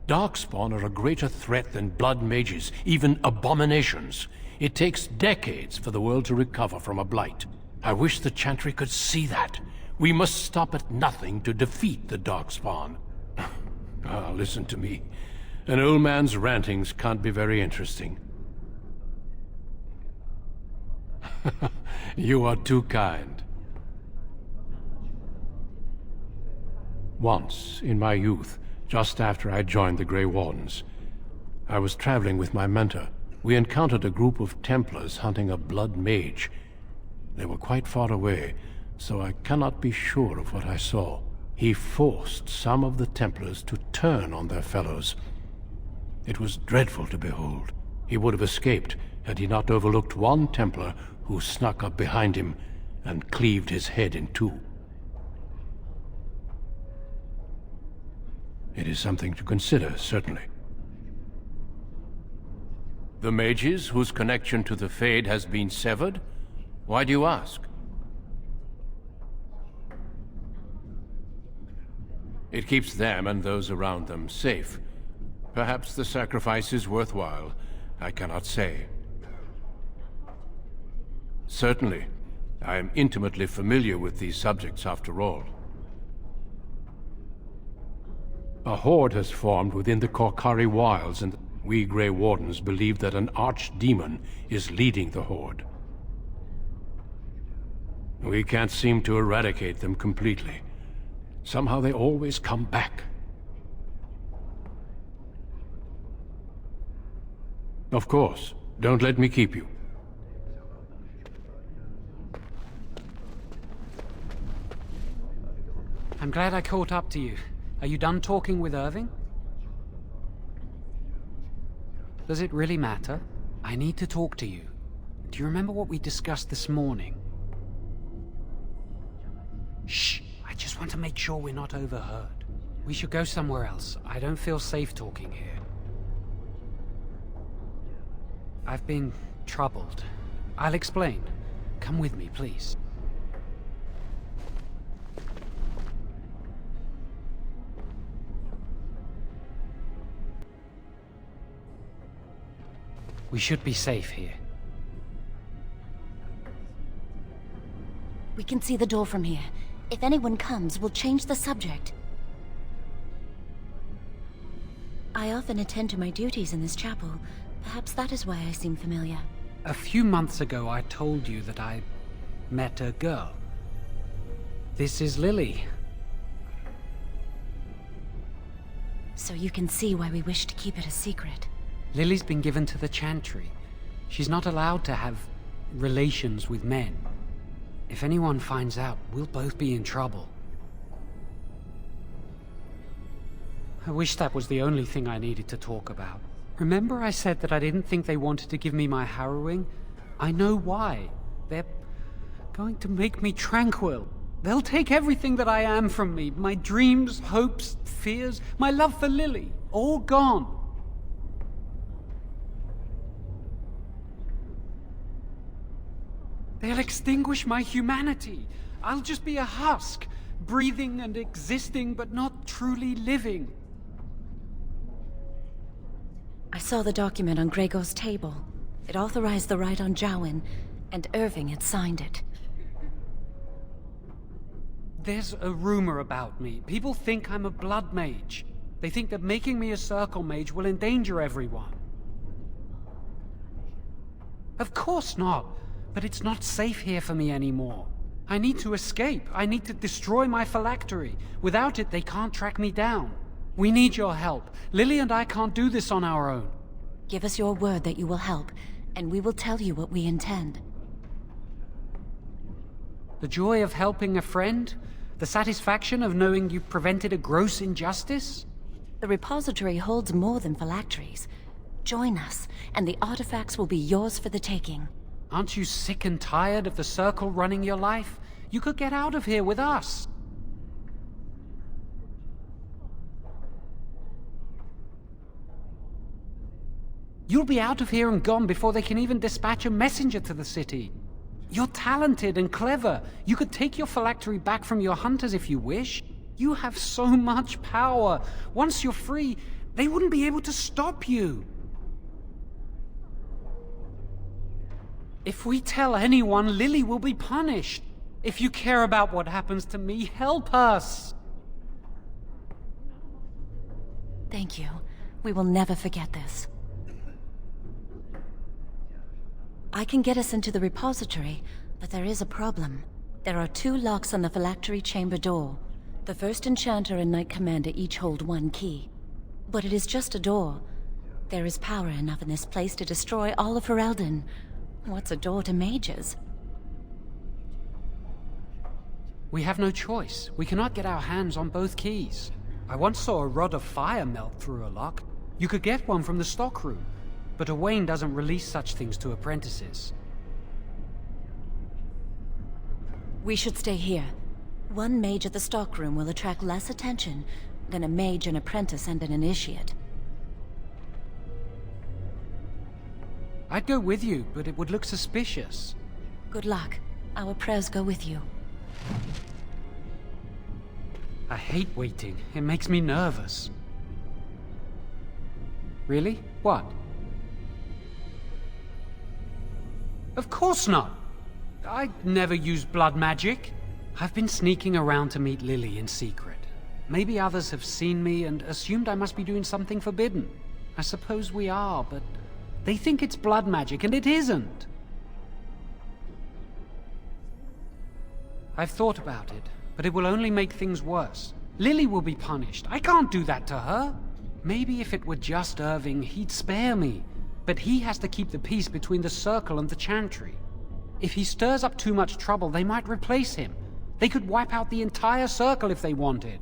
Darkspawn are a greater threat than blood mages, even abominations. It takes decades for the world to recover from a blight. I wish the Chantry could see that. We must stop at nothing to defeat the Darkspawn. Ah, listen to me. An old man's rantings can't be very interesting. You are too kind. Once, in my youth, just after I joined the Grey Wardens, I was traveling with my mentor. We encountered a group of Templars hunting a blood mage. They were quite far away, so I cannot be sure of what I saw. He forced some of the Templars to turn on their fellows. It was dreadful to behold. He would have escaped had he not overlooked one Templar who snuck up behind him and cleaved his head in 2. It is something to consider, certainly. The mages whose connection to the Fade has been severed? Why do you ask? It keeps them and those around them safe. Perhaps the sacrifice is worthwhile. I cannot say. Certainly. I am intimately familiar with these subjects after all. A horde has formed within the Korkari wilds, and we Grey Wardens believe that an archdemon is leading the horde. We can't seem to eradicate them completely. Somehow they always come back. Of course. Don't let me keep you. I'm glad I caught up to you. Are you done talking with Irving? Does it really matter? I need to talk to you. Do you remember what we discussed this morning? Shh! I just want to make sure we're not overheard. We should go somewhere else. I don't feel safe talking here. I've been troubled. I'll explain. Come with me, please. We should be safe here. We can see the door from here. If anyone comes, we'll change the subject. I often attend to my duties in this chapel. Perhaps that is why I seem familiar. A few months ago, I told you that I met a girl. This is Lily. So you can see why we wish to keep it a secret. Lily's been given to the Chantry. She's not allowed to have relations with men. If anyone finds out, we'll both be in trouble. I wish that was the only thing I needed to talk about. Remember I said that I didn't think they wanted to give me my harrowing? I know why. They're going to make me tranquil. They'll take everything that I am from me. My dreams, hopes, fears, my love for Lily. All gone. They'll extinguish my humanity. I'll just be a husk, breathing and existing, but not truly living. I saw the document on Gregor's table. It authorized the right on Jowen, and Irving had signed it. There's a rumor about me. People think I'm a blood mage. They think that making me a circle mage will endanger everyone. Of course not. But it's not safe here for me anymore. I need to escape. I need to destroy my phylactery. Without it, they can't track me down. We need your help. Lily and I can't do this on our own. Give us your word that you will help, and we will tell you what we intend. The joy of helping a friend? The satisfaction of knowing you've prevented a gross injustice? The repository holds more than phylacteries. Join us, and the artifacts will be yours for the taking. Aren't you sick and tired of the Circle running your life? You could get out of here with us. You'll be out of here and gone before they can even dispatch a messenger to the city. You're talented and clever. You could take your phylactery back from your hunters if you wish. You have so much power. Once you're free, they wouldn't be able to stop you. If we tell anyone, Lily will be punished. If you care about what happens to me, help us. Thank you. We will never forget this. I can get us into the repository, but there is a problem. There are 2 locks on the phylactery chamber door. The First Enchanter and Knight Commander each hold 1 key. But it is just a door. There is power enough in this place to destroy all of Ferelden. What's a door to mages? We have no choice. We cannot get our hands on both keys. I once saw a rod of fire melt through a lock. You could get one from the stockroom, but Owain doesn't release such things to apprentices. We should stay here. 1 mage at the stockroom will attract less attention than a mage, an apprentice, and an initiate. I'd go with you, but it would look suspicious. Good luck. Our prayers go with you. I hate waiting. It makes me nervous. Really? What? Of course not! I never used blood magic. I've been sneaking around to meet Lily in secret. Maybe others have seen me and assumed I must be doing something forbidden. I suppose we are, but they think it's blood magic, and it isn't. I've thought about it, but it will only make things worse. Lily will be punished. I can't do that to her. Maybe if it were just Irving, he'd spare me. But he has to keep the peace between the Circle and the Chantry. If he stirs up too much trouble, they might replace him. They could wipe out the entire Circle if they wanted.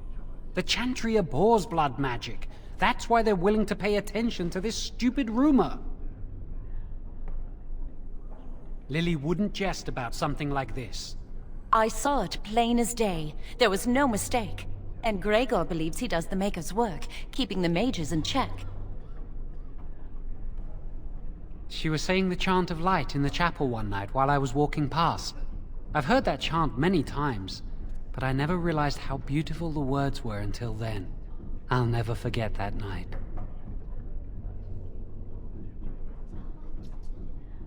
The Chantry abhors blood magic. That's why they're willing to pay attention to this stupid rumor. Lily wouldn't jest about something like this. I saw it plain as day. There was no mistake. And Gregor believes he does the Maker's work, keeping the mages in check. She was saying the chant of light in the chapel one night while I was walking past. I've heard that chant many times, but I never realized how beautiful the words were until then. I'll never forget that night.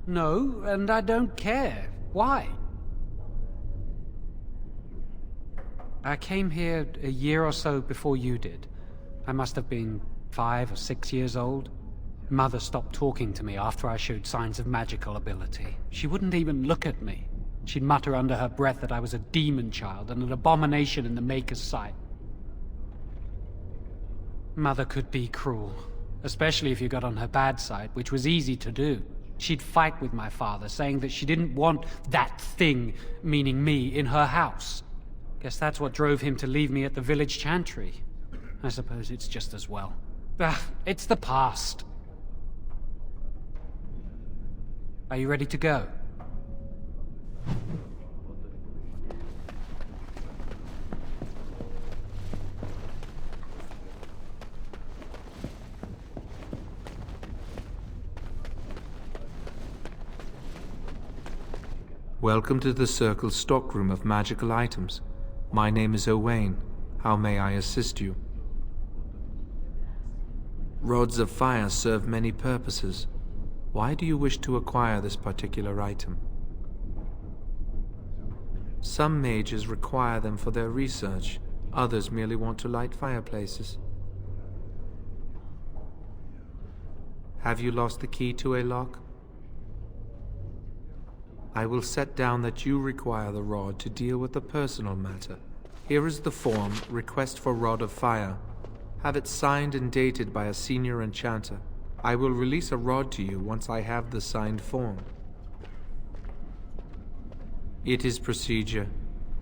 No, and I don't care. Why? I came here a year or so before you did. I must have been 5 or 6 years old. Mother stopped talking to me after I showed signs of magical ability. She wouldn't even look at me. She'd mutter under her breath that I was a demon child and an abomination in the Maker's sight. Mother could be cruel, especially if you got on her bad side, which was easy to do. She'd fight with my father, saying that she didn't want that thing, meaning me, in her house. Guess that's what drove him to leave me at the village chantry. I suppose it's just as well. It's the past. Are you ready to go? Welcome to the Circle's stockroom of magical items. My name is Owain. How may I assist you? Rods of fire serve many purposes. Why do you wish to acquire this particular item? Some mages require them for their research. Others merely want to light fireplaces. Have you lost the key to a lock? I will set down that you require the rod to deal with a personal matter. Here is the form, Request for Rod of Fire. Have it signed and dated by a senior enchanter. I will release a rod to you once I have the signed form. It is procedure.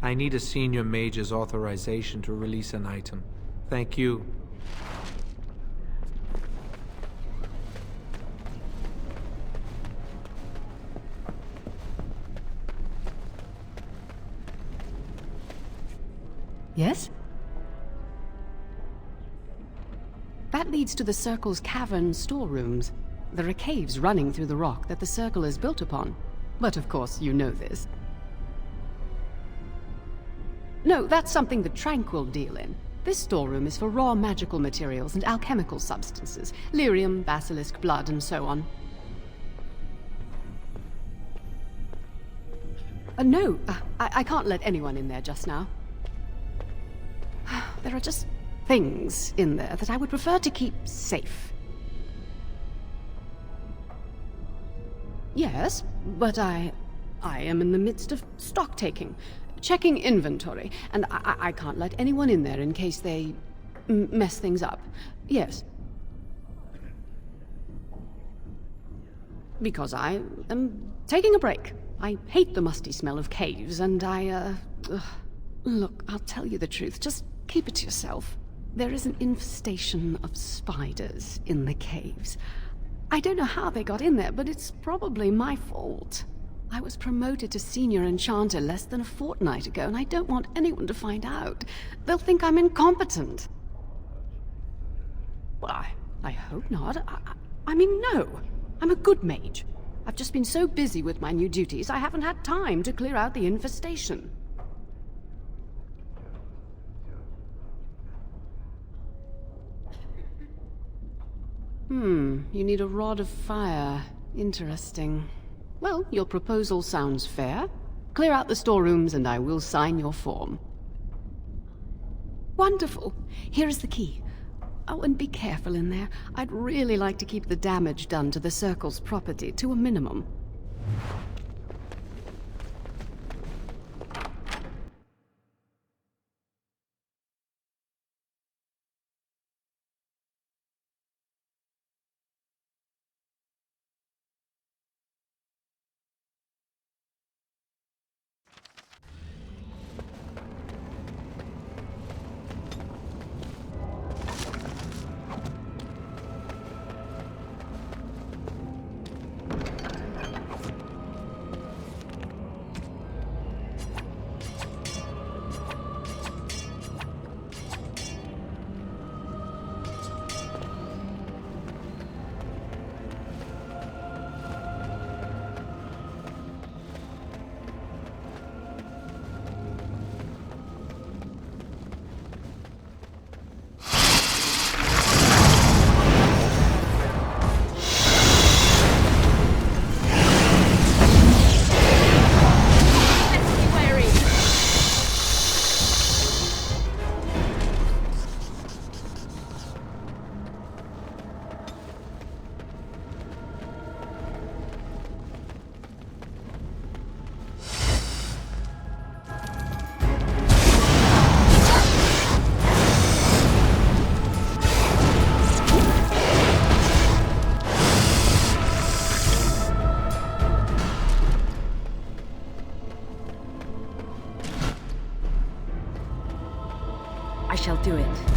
I need a senior mage's authorization to release an item. Thank you. Yes? That leads to the Circle's cavern storerooms. There are caves running through the rock that the Circle is built upon. But of course, you know this. No, that's something the Tranquil deal in. This storeroom is for raw magical materials and alchemical substances. Lyrium, basilisk, blood, and so on. No, I can't let anyone in there just now. There are just things in there that I would prefer to keep safe. Yes, but I am in the midst of stock taking, checking inventory, and I can't let anyone in there in case they mess things up. Yes. Because I am taking a break. I hate the musty smell of caves, and Look, I'll tell you the truth. Just keep it to yourself. There is an infestation of spiders in the caves. I don't know how they got in there, but it's probably my fault. I was promoted to senior enchanter less than a fortnight ago, and I don't want anyone to find out. They'll think I'm incompetent. Well, I hope not. I mean, no. I'm a good mage. I've just been so busy with my new duties, I haven't had time to clear out the infestation. You need a rod of fire. Interesting. Well, your proposal sounds fair. Clear out the storerooms and I will sign your form. Wonderful. Here is the key. Oh, and be careful in there. I'd really like to keep the damage done to the Circle's property to a minimum. shall do it.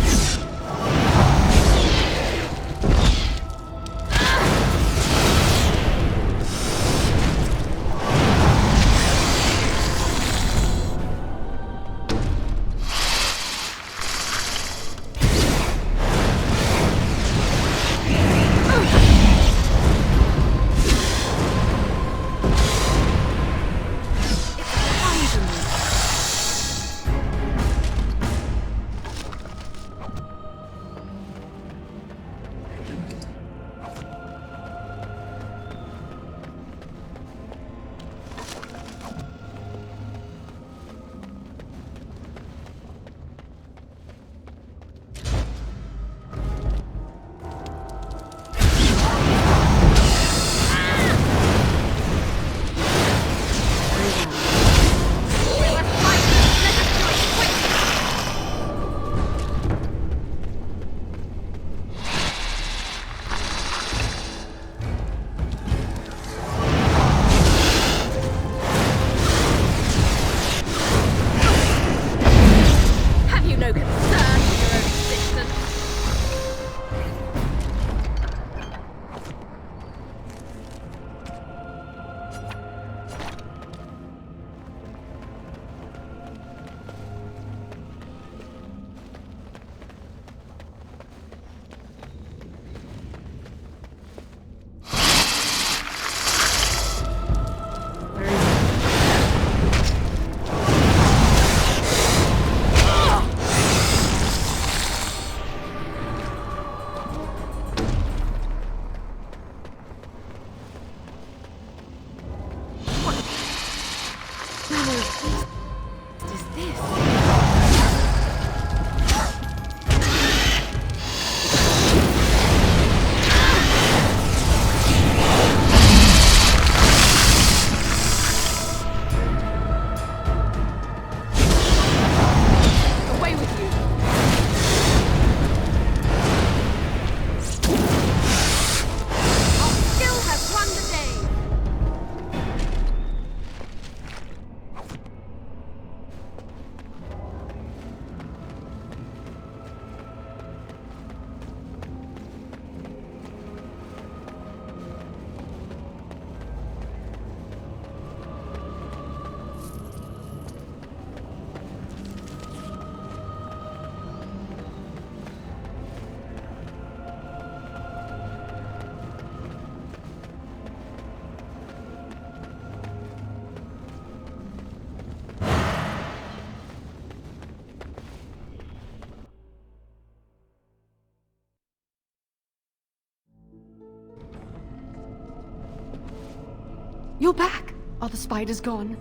You're back! Are the spiders gone?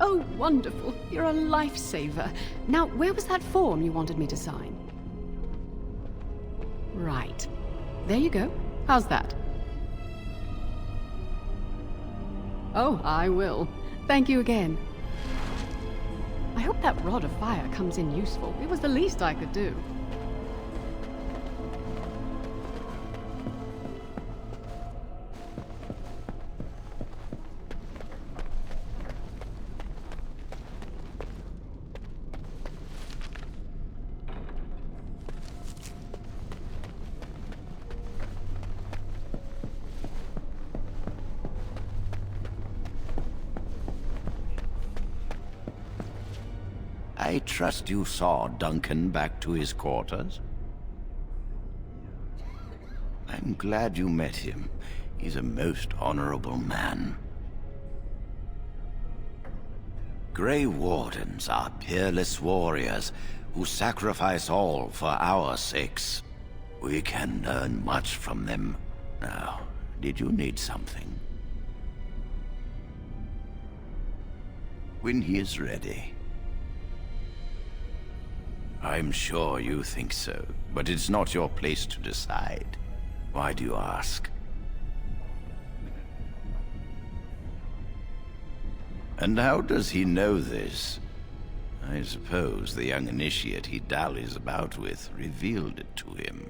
Oh, wonderful. You're a lifesaver. Now, where was that form you wanted me to sign? Right. There you go. How's that? Oh, I will. Thank you again. I hope that rod of fire comes in useful. It was the least I could do. I trust you saw Duncan back to his quarters? I'm glad you met him. He's a most honorable man. Grey Wardens are peerless warriors who sacrifice all for our sakes. We can learn much from them. Now, did you need something? When he is ready. I'm sure you think so, but it's not your place to decide. Why do you ask? And how does he know this? I suppose the young initiate he dallies about with revealed it to him.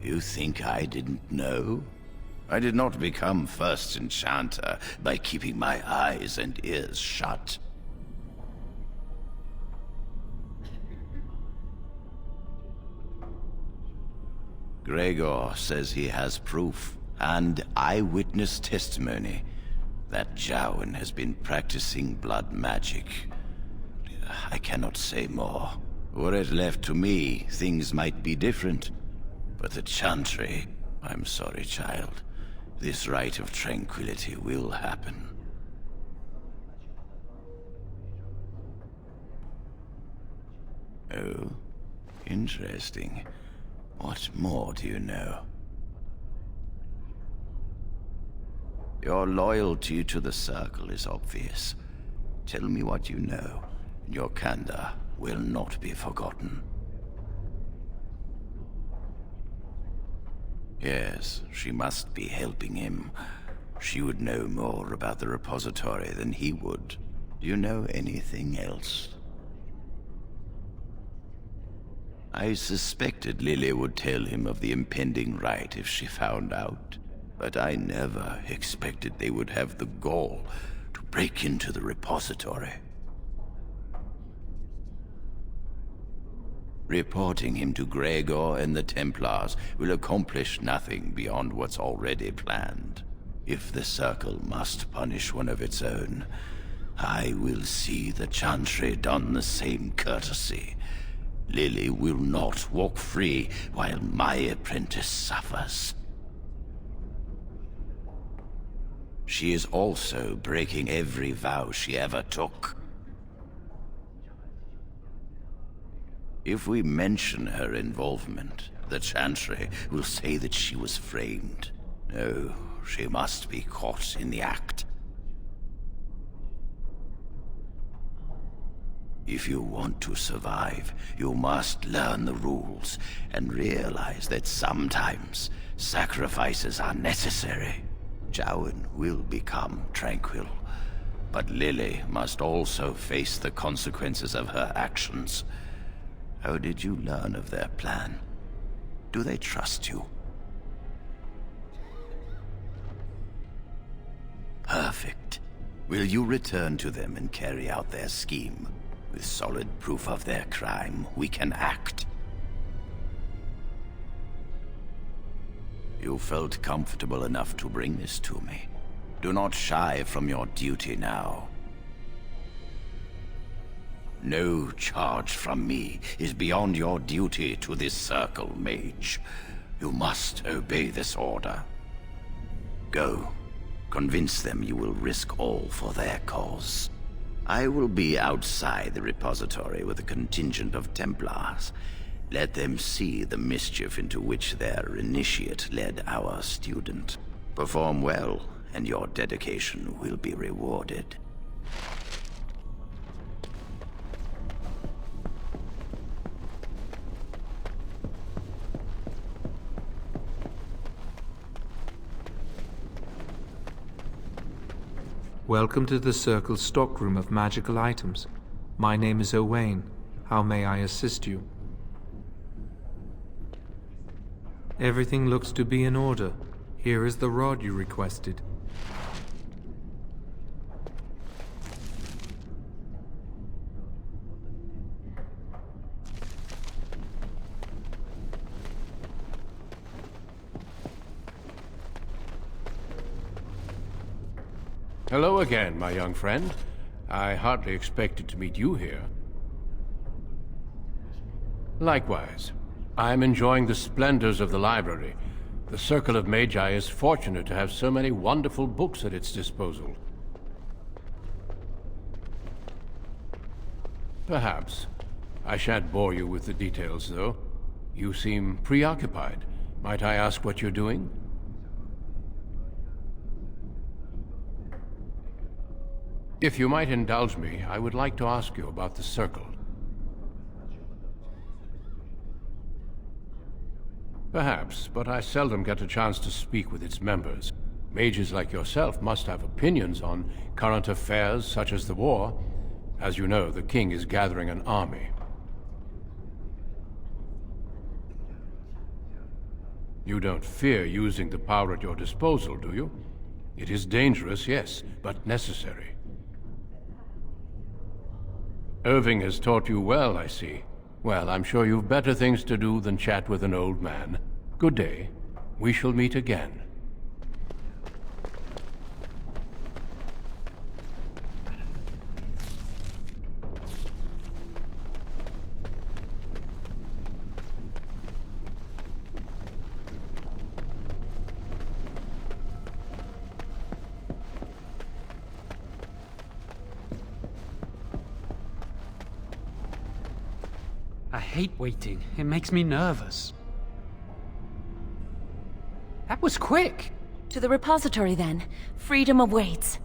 You think I didn't know? I did not become first enchanter by keeping my eyes and ears shut. Gregor says he has proof and eyewitness testimony that Jowen has been practicing blood magic. I cannot say more. Were it left to me, things might be different. But the Chantry... I'm sorry, child. This rite of tranquility will happen. Oh, interesting. What more do you know? Your loyalty to the Circle is obvious. Tell me what you know, and your candor will not be forgotten. Yes, she must be helping him. She would know more about the repository than he would. Do you know anything else? I suspected Lily would tell him of the impending rite if she found out, but I never expected they would have the gall to break into the repository. Reporting him to Gregor and the Templars will accomplish nothing beyond what's already planned. If the Circle must punish one of its own, I will see the Chantry done the same courtesy. Lily will not walk free while my apprentice suffers. She is also breaking every vow she ever took. If we mention her involvement, the Chantry will say that she was framed. No, she must be caught in the act. If you want to survive, you must learn the rules and realize that sometimes sacrifices are necessary. Jowen will become tranquil, but Lily must also face the consequences of her actions. How did you learn of their plan? Do they trust you? Perfect. Will you return to them and carry out their scheme? With solid proof of their crime, we can act. You felt comfortable enough to bring this to me. Do not shy from your duty now. No charge from me is beyond your duty to this Circle, Mage. You must obey this order. Go. Convince them you will risk all for their cause. I will be outside the repository with a contingent of Templars. Let them see the mischief into which their initiate led our student. Perform well, and your dedication will be rewarded. Welcome to the Circle's stockroom of magical items. My name is Owain. How may I assist you? Everything looks to be in order. Here is the rod you requested. Hello again, my young friend. I hardly expected to meet you here. Likewise. I am enjoying the splendors of the library. The Circle of Magi is fortunate to have so many wonderful books at its disposal. Perhaps. I shan't bore you with the details, though. You seem preoccupied. Might I ask what you're doing? If you might indulge me, I would like to ask you about the Circle. Perhaps, but I seldom get a chance to speak with its members. Mages like yourself must have opinions on current affairs such as the war. As you know, the king is gathering an army. You don't fear using the power at your disposal, do you? It is dangerous, yes, but necessary. Irving has taught you well, I see. Well, I'm sure you've better things to do than chat with an old man. Good day. We shall meet again. I hate waiting. It makes me nervous. That was quick! To the repository, then. Freedom awaits.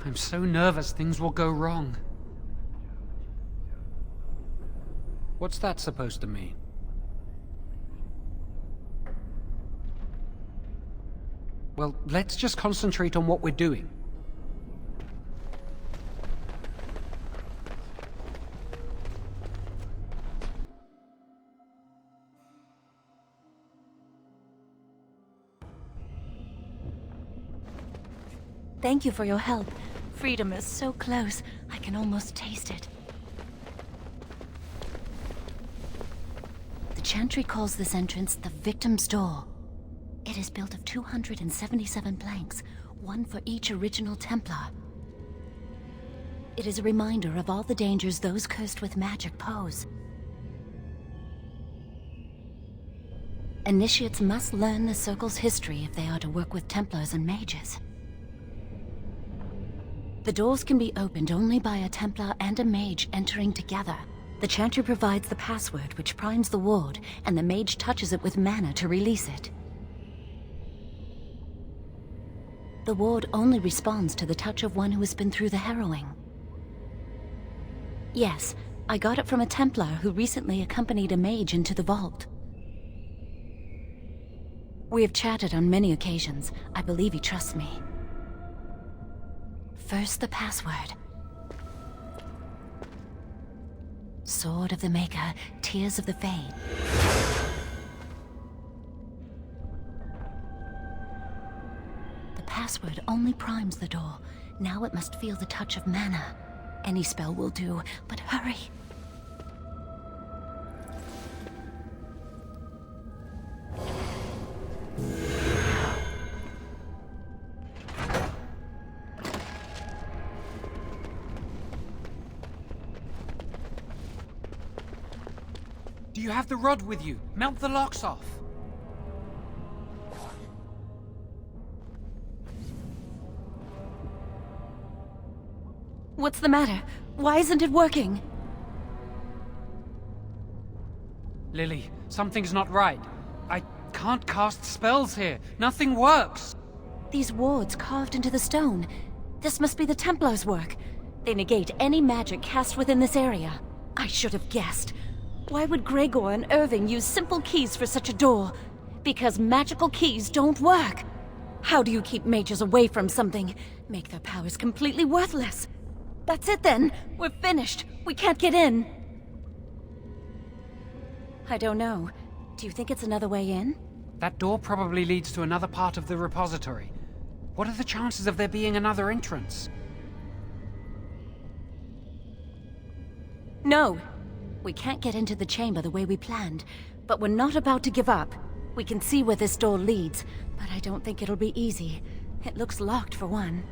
I'm so nervous things will go wrong. What's that supposed to mean? Well, let's just concentrate on what we're doing. Thank you for your help. Freedom is so close, I can almost taste it. The Chantry calls this entrance the Victim's Door. It is built of 277 planks, one for each original Templar. It is a reminder of all the dangers those cursed with magic pose. Initiates must learn the Circle's history if they are to work with Templars and mages. The doors can be opened only by a Templar and a mage entering together. The Chantry provides the password, which primes the ward, and the mage touches it with mana to release it. The ward only responds to the touch of one who has been through the harrowing. Yes, I got it from a Templar who recently accompanied a mage into the vault. We have chatted on many occasions. I believe he trusts me. First, the password. Sword of the Maker, Tears of the Fade. The password only primes the door. Now it must feel the touch of mana. Any spell will do, but hurry. Do you have the rod with you? Melt the locks off. What's the matter? Why isn't it working? Lily, something's not right. I can't cast spells here. Nothing works. These wards carved into the stone. This must be the Templars' work. They negate any magic cast within this area. I should have guessed. Why would Gregor and Irving use simple keys for such a door? Because magical keys don't work. How do you keep mages away from something? Make their powers completely worthless. That's it then. We're finished. We can't get in. I don't know. Do you think it's another way in? That door probably leads to another part of the repository. What are the chances of there being another entrance? No. We can't get into the chamber the way we planned, but we're not about to give up. We can see where this door leads, but I don't think it'll be easy. It looks locked for one.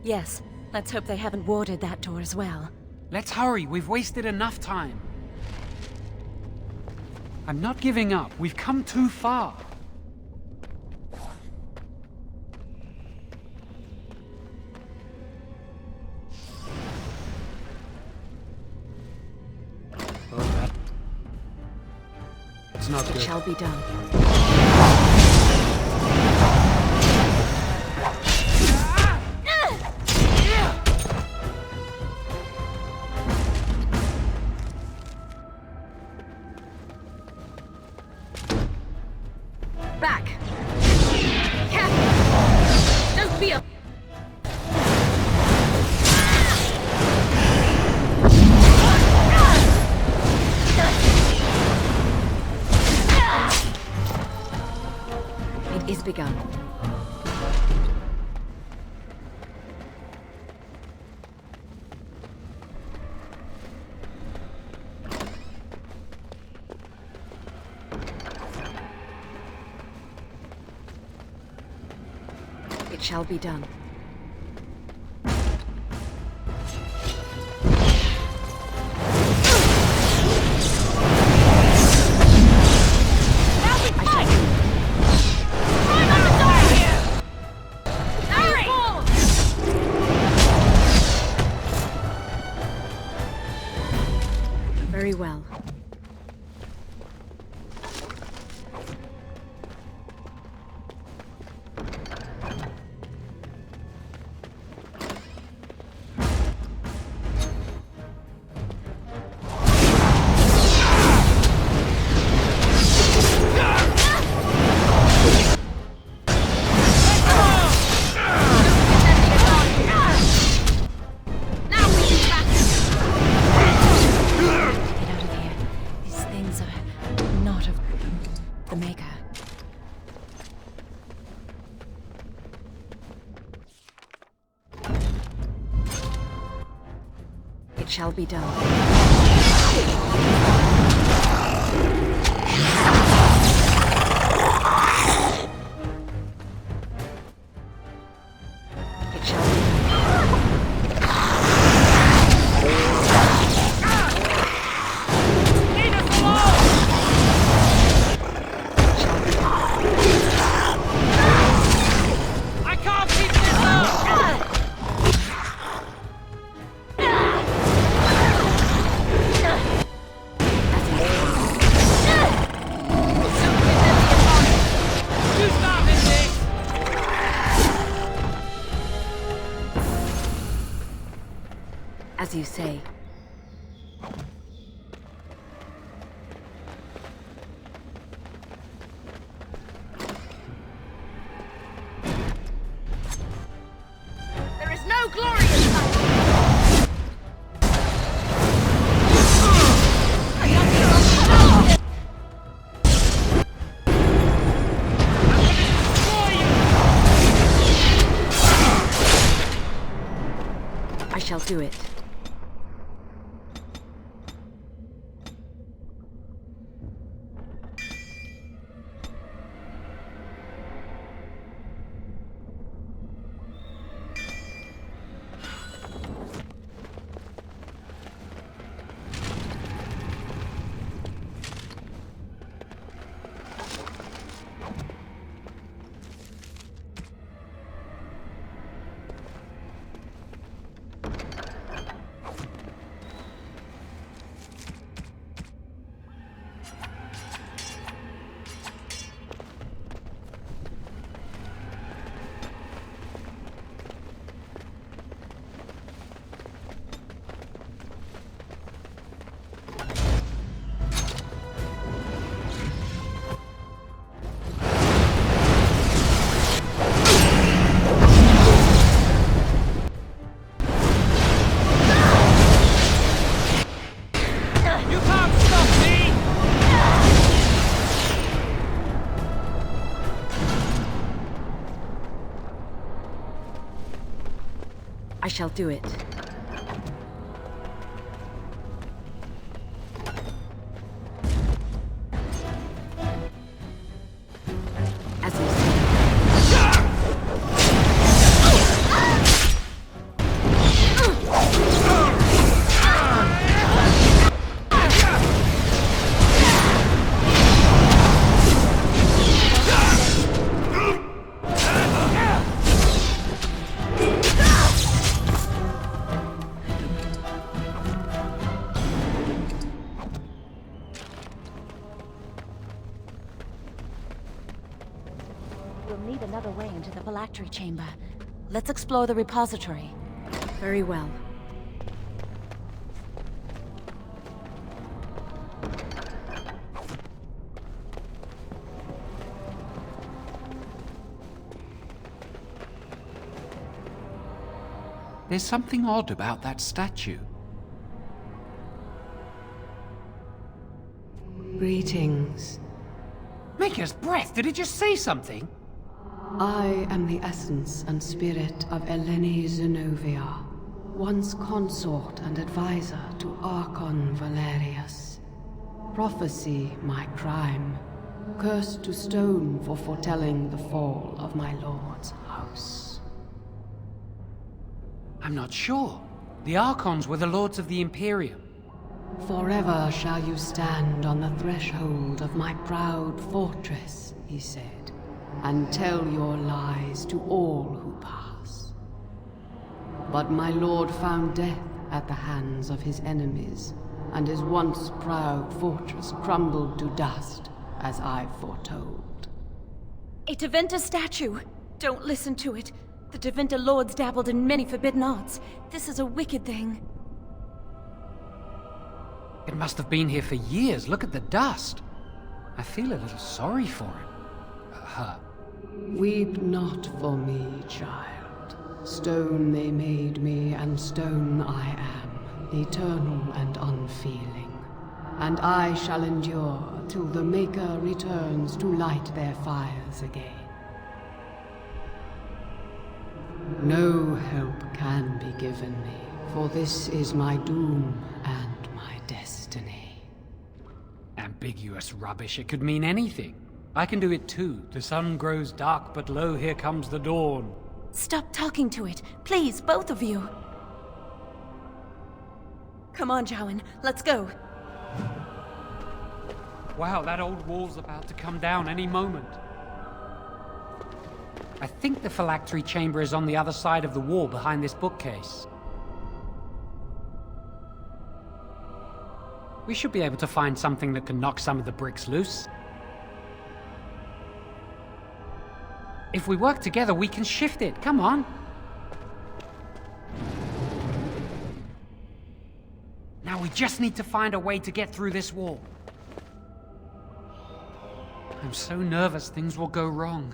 Yes, let's hope they haven't warded that door as well. Let's hurry, we've wasted enough time. I'm not giving up. We've come too far. It's not good. It shall be done. Back! Careful! Don't be a... It is begun. It shall be done. Very well. It shall be done. It shall be I can't keep this up! as you say. There is no glory in sight! I shall do it. I shall do it. As you say. phylactery chamber. Let's explore the repository. Very well. There's something odd about that statue. Greetings. Maker's breath, did it just say something? I am the essence and spirit of Eleni Zenobia, once consort and advisor to Archon Valerius. Prophecy my crime, cursed to stone for foretelling the fall of my lord's house. I'm not sure. The Archons were the lords of the Imperium. Forever shall you stand on the threshold of my proud fortress, he said, and tell your lies to all who pass. But my lord found death at the hands of his enemies, and his once proud fortress crumbled to dust, as I foretold. A Tevinter statue! Don't listen to it. The Tevinter lords dabbled in many forbidden arts. This is a wicked thing. It must have been here for years. Look at the dust. I feel a little sorry for it. Her. Weep not for me, child. Stone they made me, and stone I am, eternal and unfeeling. And I shall endure till the Maker returns to light their fires again. No help can be given me, for this is my doom and my destiny. Ambiguous rubbish. It could mean anything. I can do it too. The sun grows dark, but lo, here comes the dawn. Stop talking to it. Please, both of you. Come on, Jowan. Let's go. Wow, that old wall's about to come down any moment. I think the phylactery chamber is on the other side of the wall behind this bookcase. We should be able to find something that can knock some of the bricks loose. If we work together, we can shift it. Come on. Now we just need to find a way to get through this wall. I'm so nervous things will go wrong.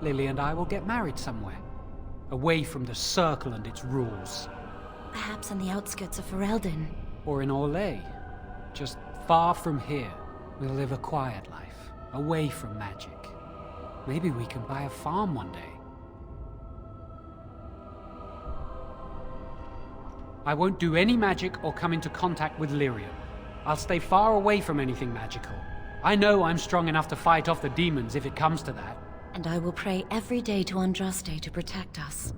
Lily and I will get married somewhere, away from the Circle and its rules. Perhaps on the outskirts of Ferelden. Or in Orlais, just far from here. We'll live a quiet life, away from magic. Maybe we can buy a farm one day. I won't do any magic or come into contact with Lyrium. I'll stay far away from anything magical. I know I'm strong enough to fight off the demons if it comes to that. And I will pray every day to Andraste to protect us.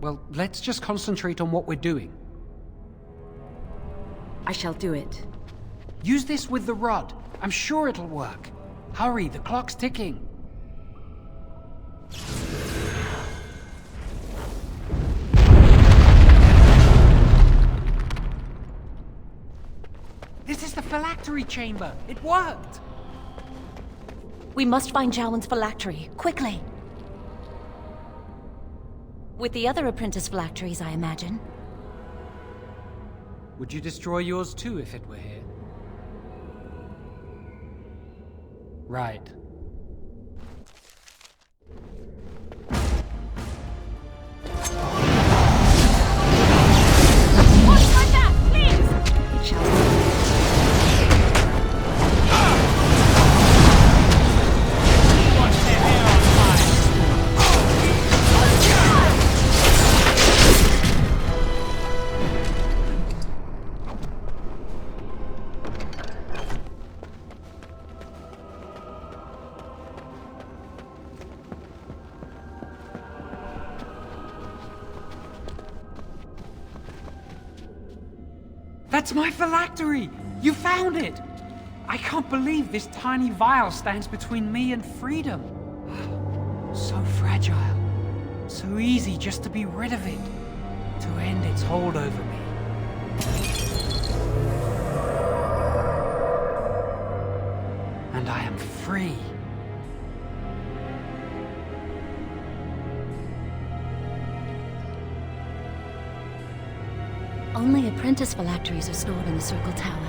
Well, let's just concentrate on what we're doing. I shall do it. Use this with the rod. I'm sure it'll work. Hurry, the clock's ticking. This is the phylactery chamber. It worked. We must find Jowan's phylactery, quickly. With the other apprentice phylacteries, I imagine. Would you destroy yours too if it were here? Right. Watch my back, please! It shall. That's my phylactery! You found it! I can't believe this tiny vial stands between me and freedom. So fragile. So easy just to be rid of it. To end its hold over me. And I am free. Only apprentice phylacteries are stored in the Circle Tower.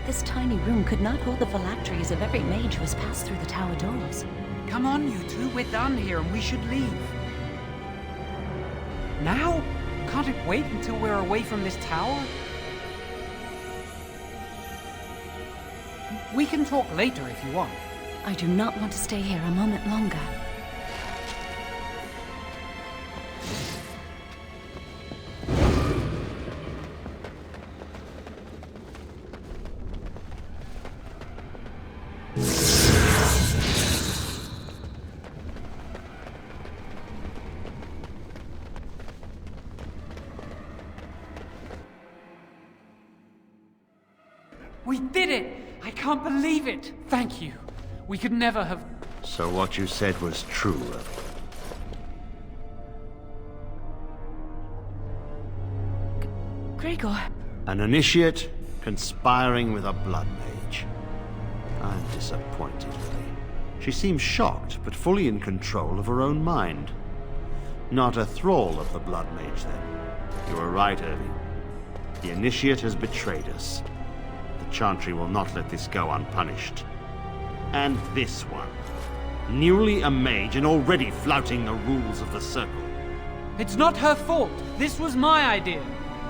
This tiny room could not hold the phylacteries of every mage who has passed through the tower doors. Come on, you two. We're done here and we should leave. Now? Can't it wait until we're away from this tower? We can talk later if you want. I do not want to stay here a moment longer. We did it! I can't believe it! Thank you. We could never have... So what you said was true, Irving. Gregor. An initiate conspiring with a blood mage. I'm disappointed, Lily. She seems shocked, but fully in control of her own mind. Not a thrall of the blood mage, then. You were right, Irving. The initiate has betrayed us. The Chantry will not let this go unpunished. And this one. Newly a mage and already flouting the rules of the Circle. It's not her fault. This was my idea.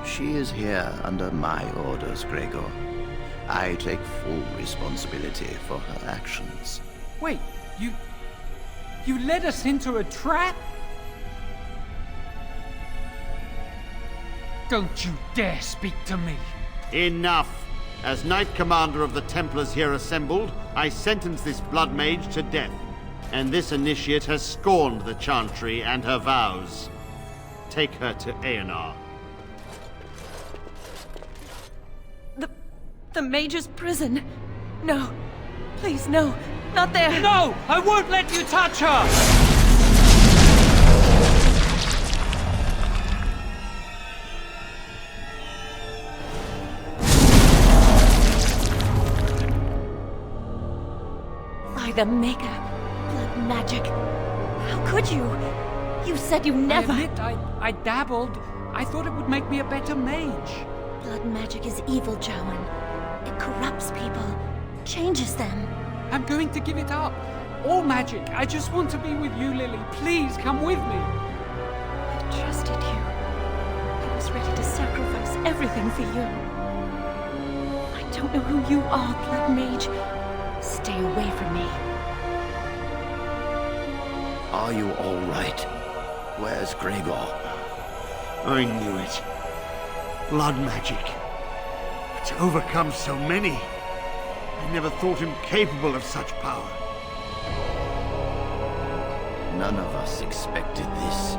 She is here under my orders, Gregor. I take full responsibility for her actions. Wait, you led us into a trap? Don't you dare speak to me. Enough! As Knight Commander of the Templars here assembled, I sentence this blood mage to death. And this initiate has scorned the Chantry and her vows. Take her to Aenar. The Mage's prison. No. Please, no. Not there. No! I won't let you touch her! By the Maker. Blood magic. How could you? You said you never... I admit, I dabbled. I thought it would make me a better mage. Blood magic is evil, Jowan. It corrupts people, changes them. I'm going to give it up. All magic. I just want to be with you, Lily. Please, come with me. I trusted you. I was ready to sacrifice everything for you. I don't know who you are, Blood Mage. Stay away from me. Are you all right? Where's Gregor? I knew it. Blood magic. To overcome so many. I never thought him capable of such power. None of us expected this.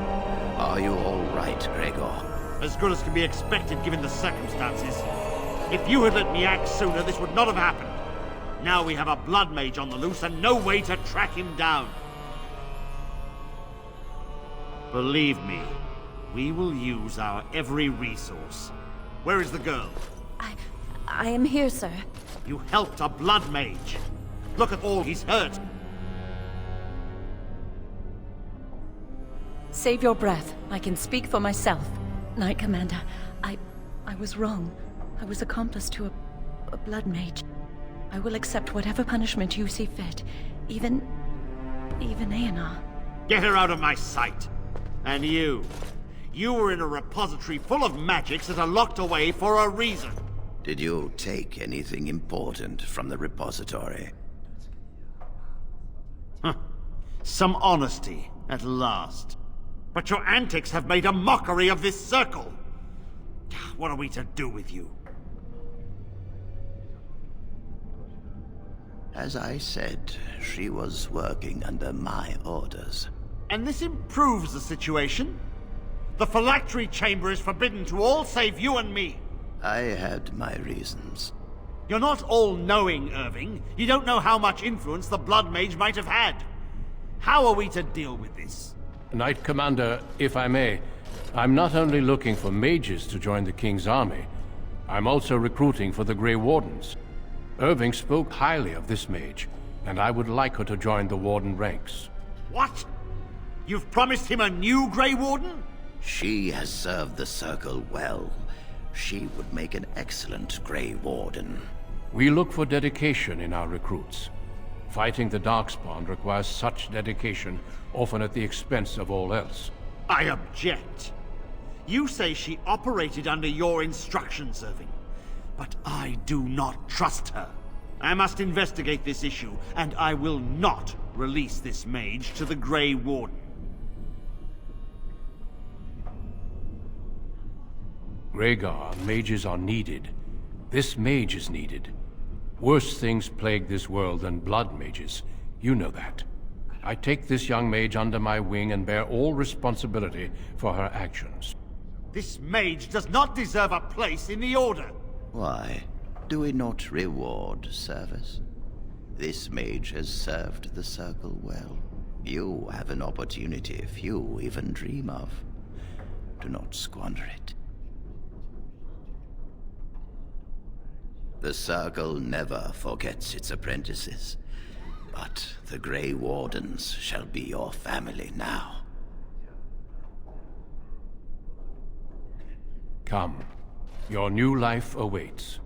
Are you all right, Gregor? As good as can be expected given the circumstances. If you had let me act sooner, this would not have happened. Now we have a blood mage on the loose and no way to track him down. Believe me, we will use our every resource. Where is the girl? I am here, sir. You helped a blood mage. Look at all he's hurt. Save your breath. I can speak for myself. Knight Commander, I was wrong. I was accomplice to a blood mage. I will accept whatever punishment you see fit. Even Aenar. Get her out of my sight. And you were in a repository full of magics that are locked away for a reason. Did you take anything important from the repository? Huh. Some honesty, at last. But your antics have made a mockery of this circle. What are we to do with you? As I said, she was working under my orders. And this improves the situation? The phylactery chamber is forbidden to all save you and me. I had my reasons. You're not all-knowing, Irving. You don't know how much influence the Blood Mage might have had. How are we to deal with this? Knight Commander, if I may, I'm not only looking for mages to join the King's army, I'm also recruiting for the Grey Wardens. Irving spoke highly of this mage, and I would like her to join the Warden ranks. What? You've promised him a new Grey Warden? She has served the Circle well. She would make an excellent Grey Warden. We look for dedication in our recruits. Fighting the Darkspawn requires such dedication, often at the expense of all else. I object. You say she operated under your instructions, Irving. But I do not trust her. I must investigate this issue, and I will not release this mage to the Grey Warden. Rhaegar, mages are needed. This mage is needed. Worse things plague this world than blood mages. You know that. I take this young mage under my wing and bear all responsibility for her actions. This mage does not deserve a place in the Order. Why? Do we not reward service? This mage has served the Circle well. You have an opportunity few even dream of. Do not squander it. The Circle never forgets its apprentices, but the Grey Wardens shall be your family now. Come. Your new life awaits.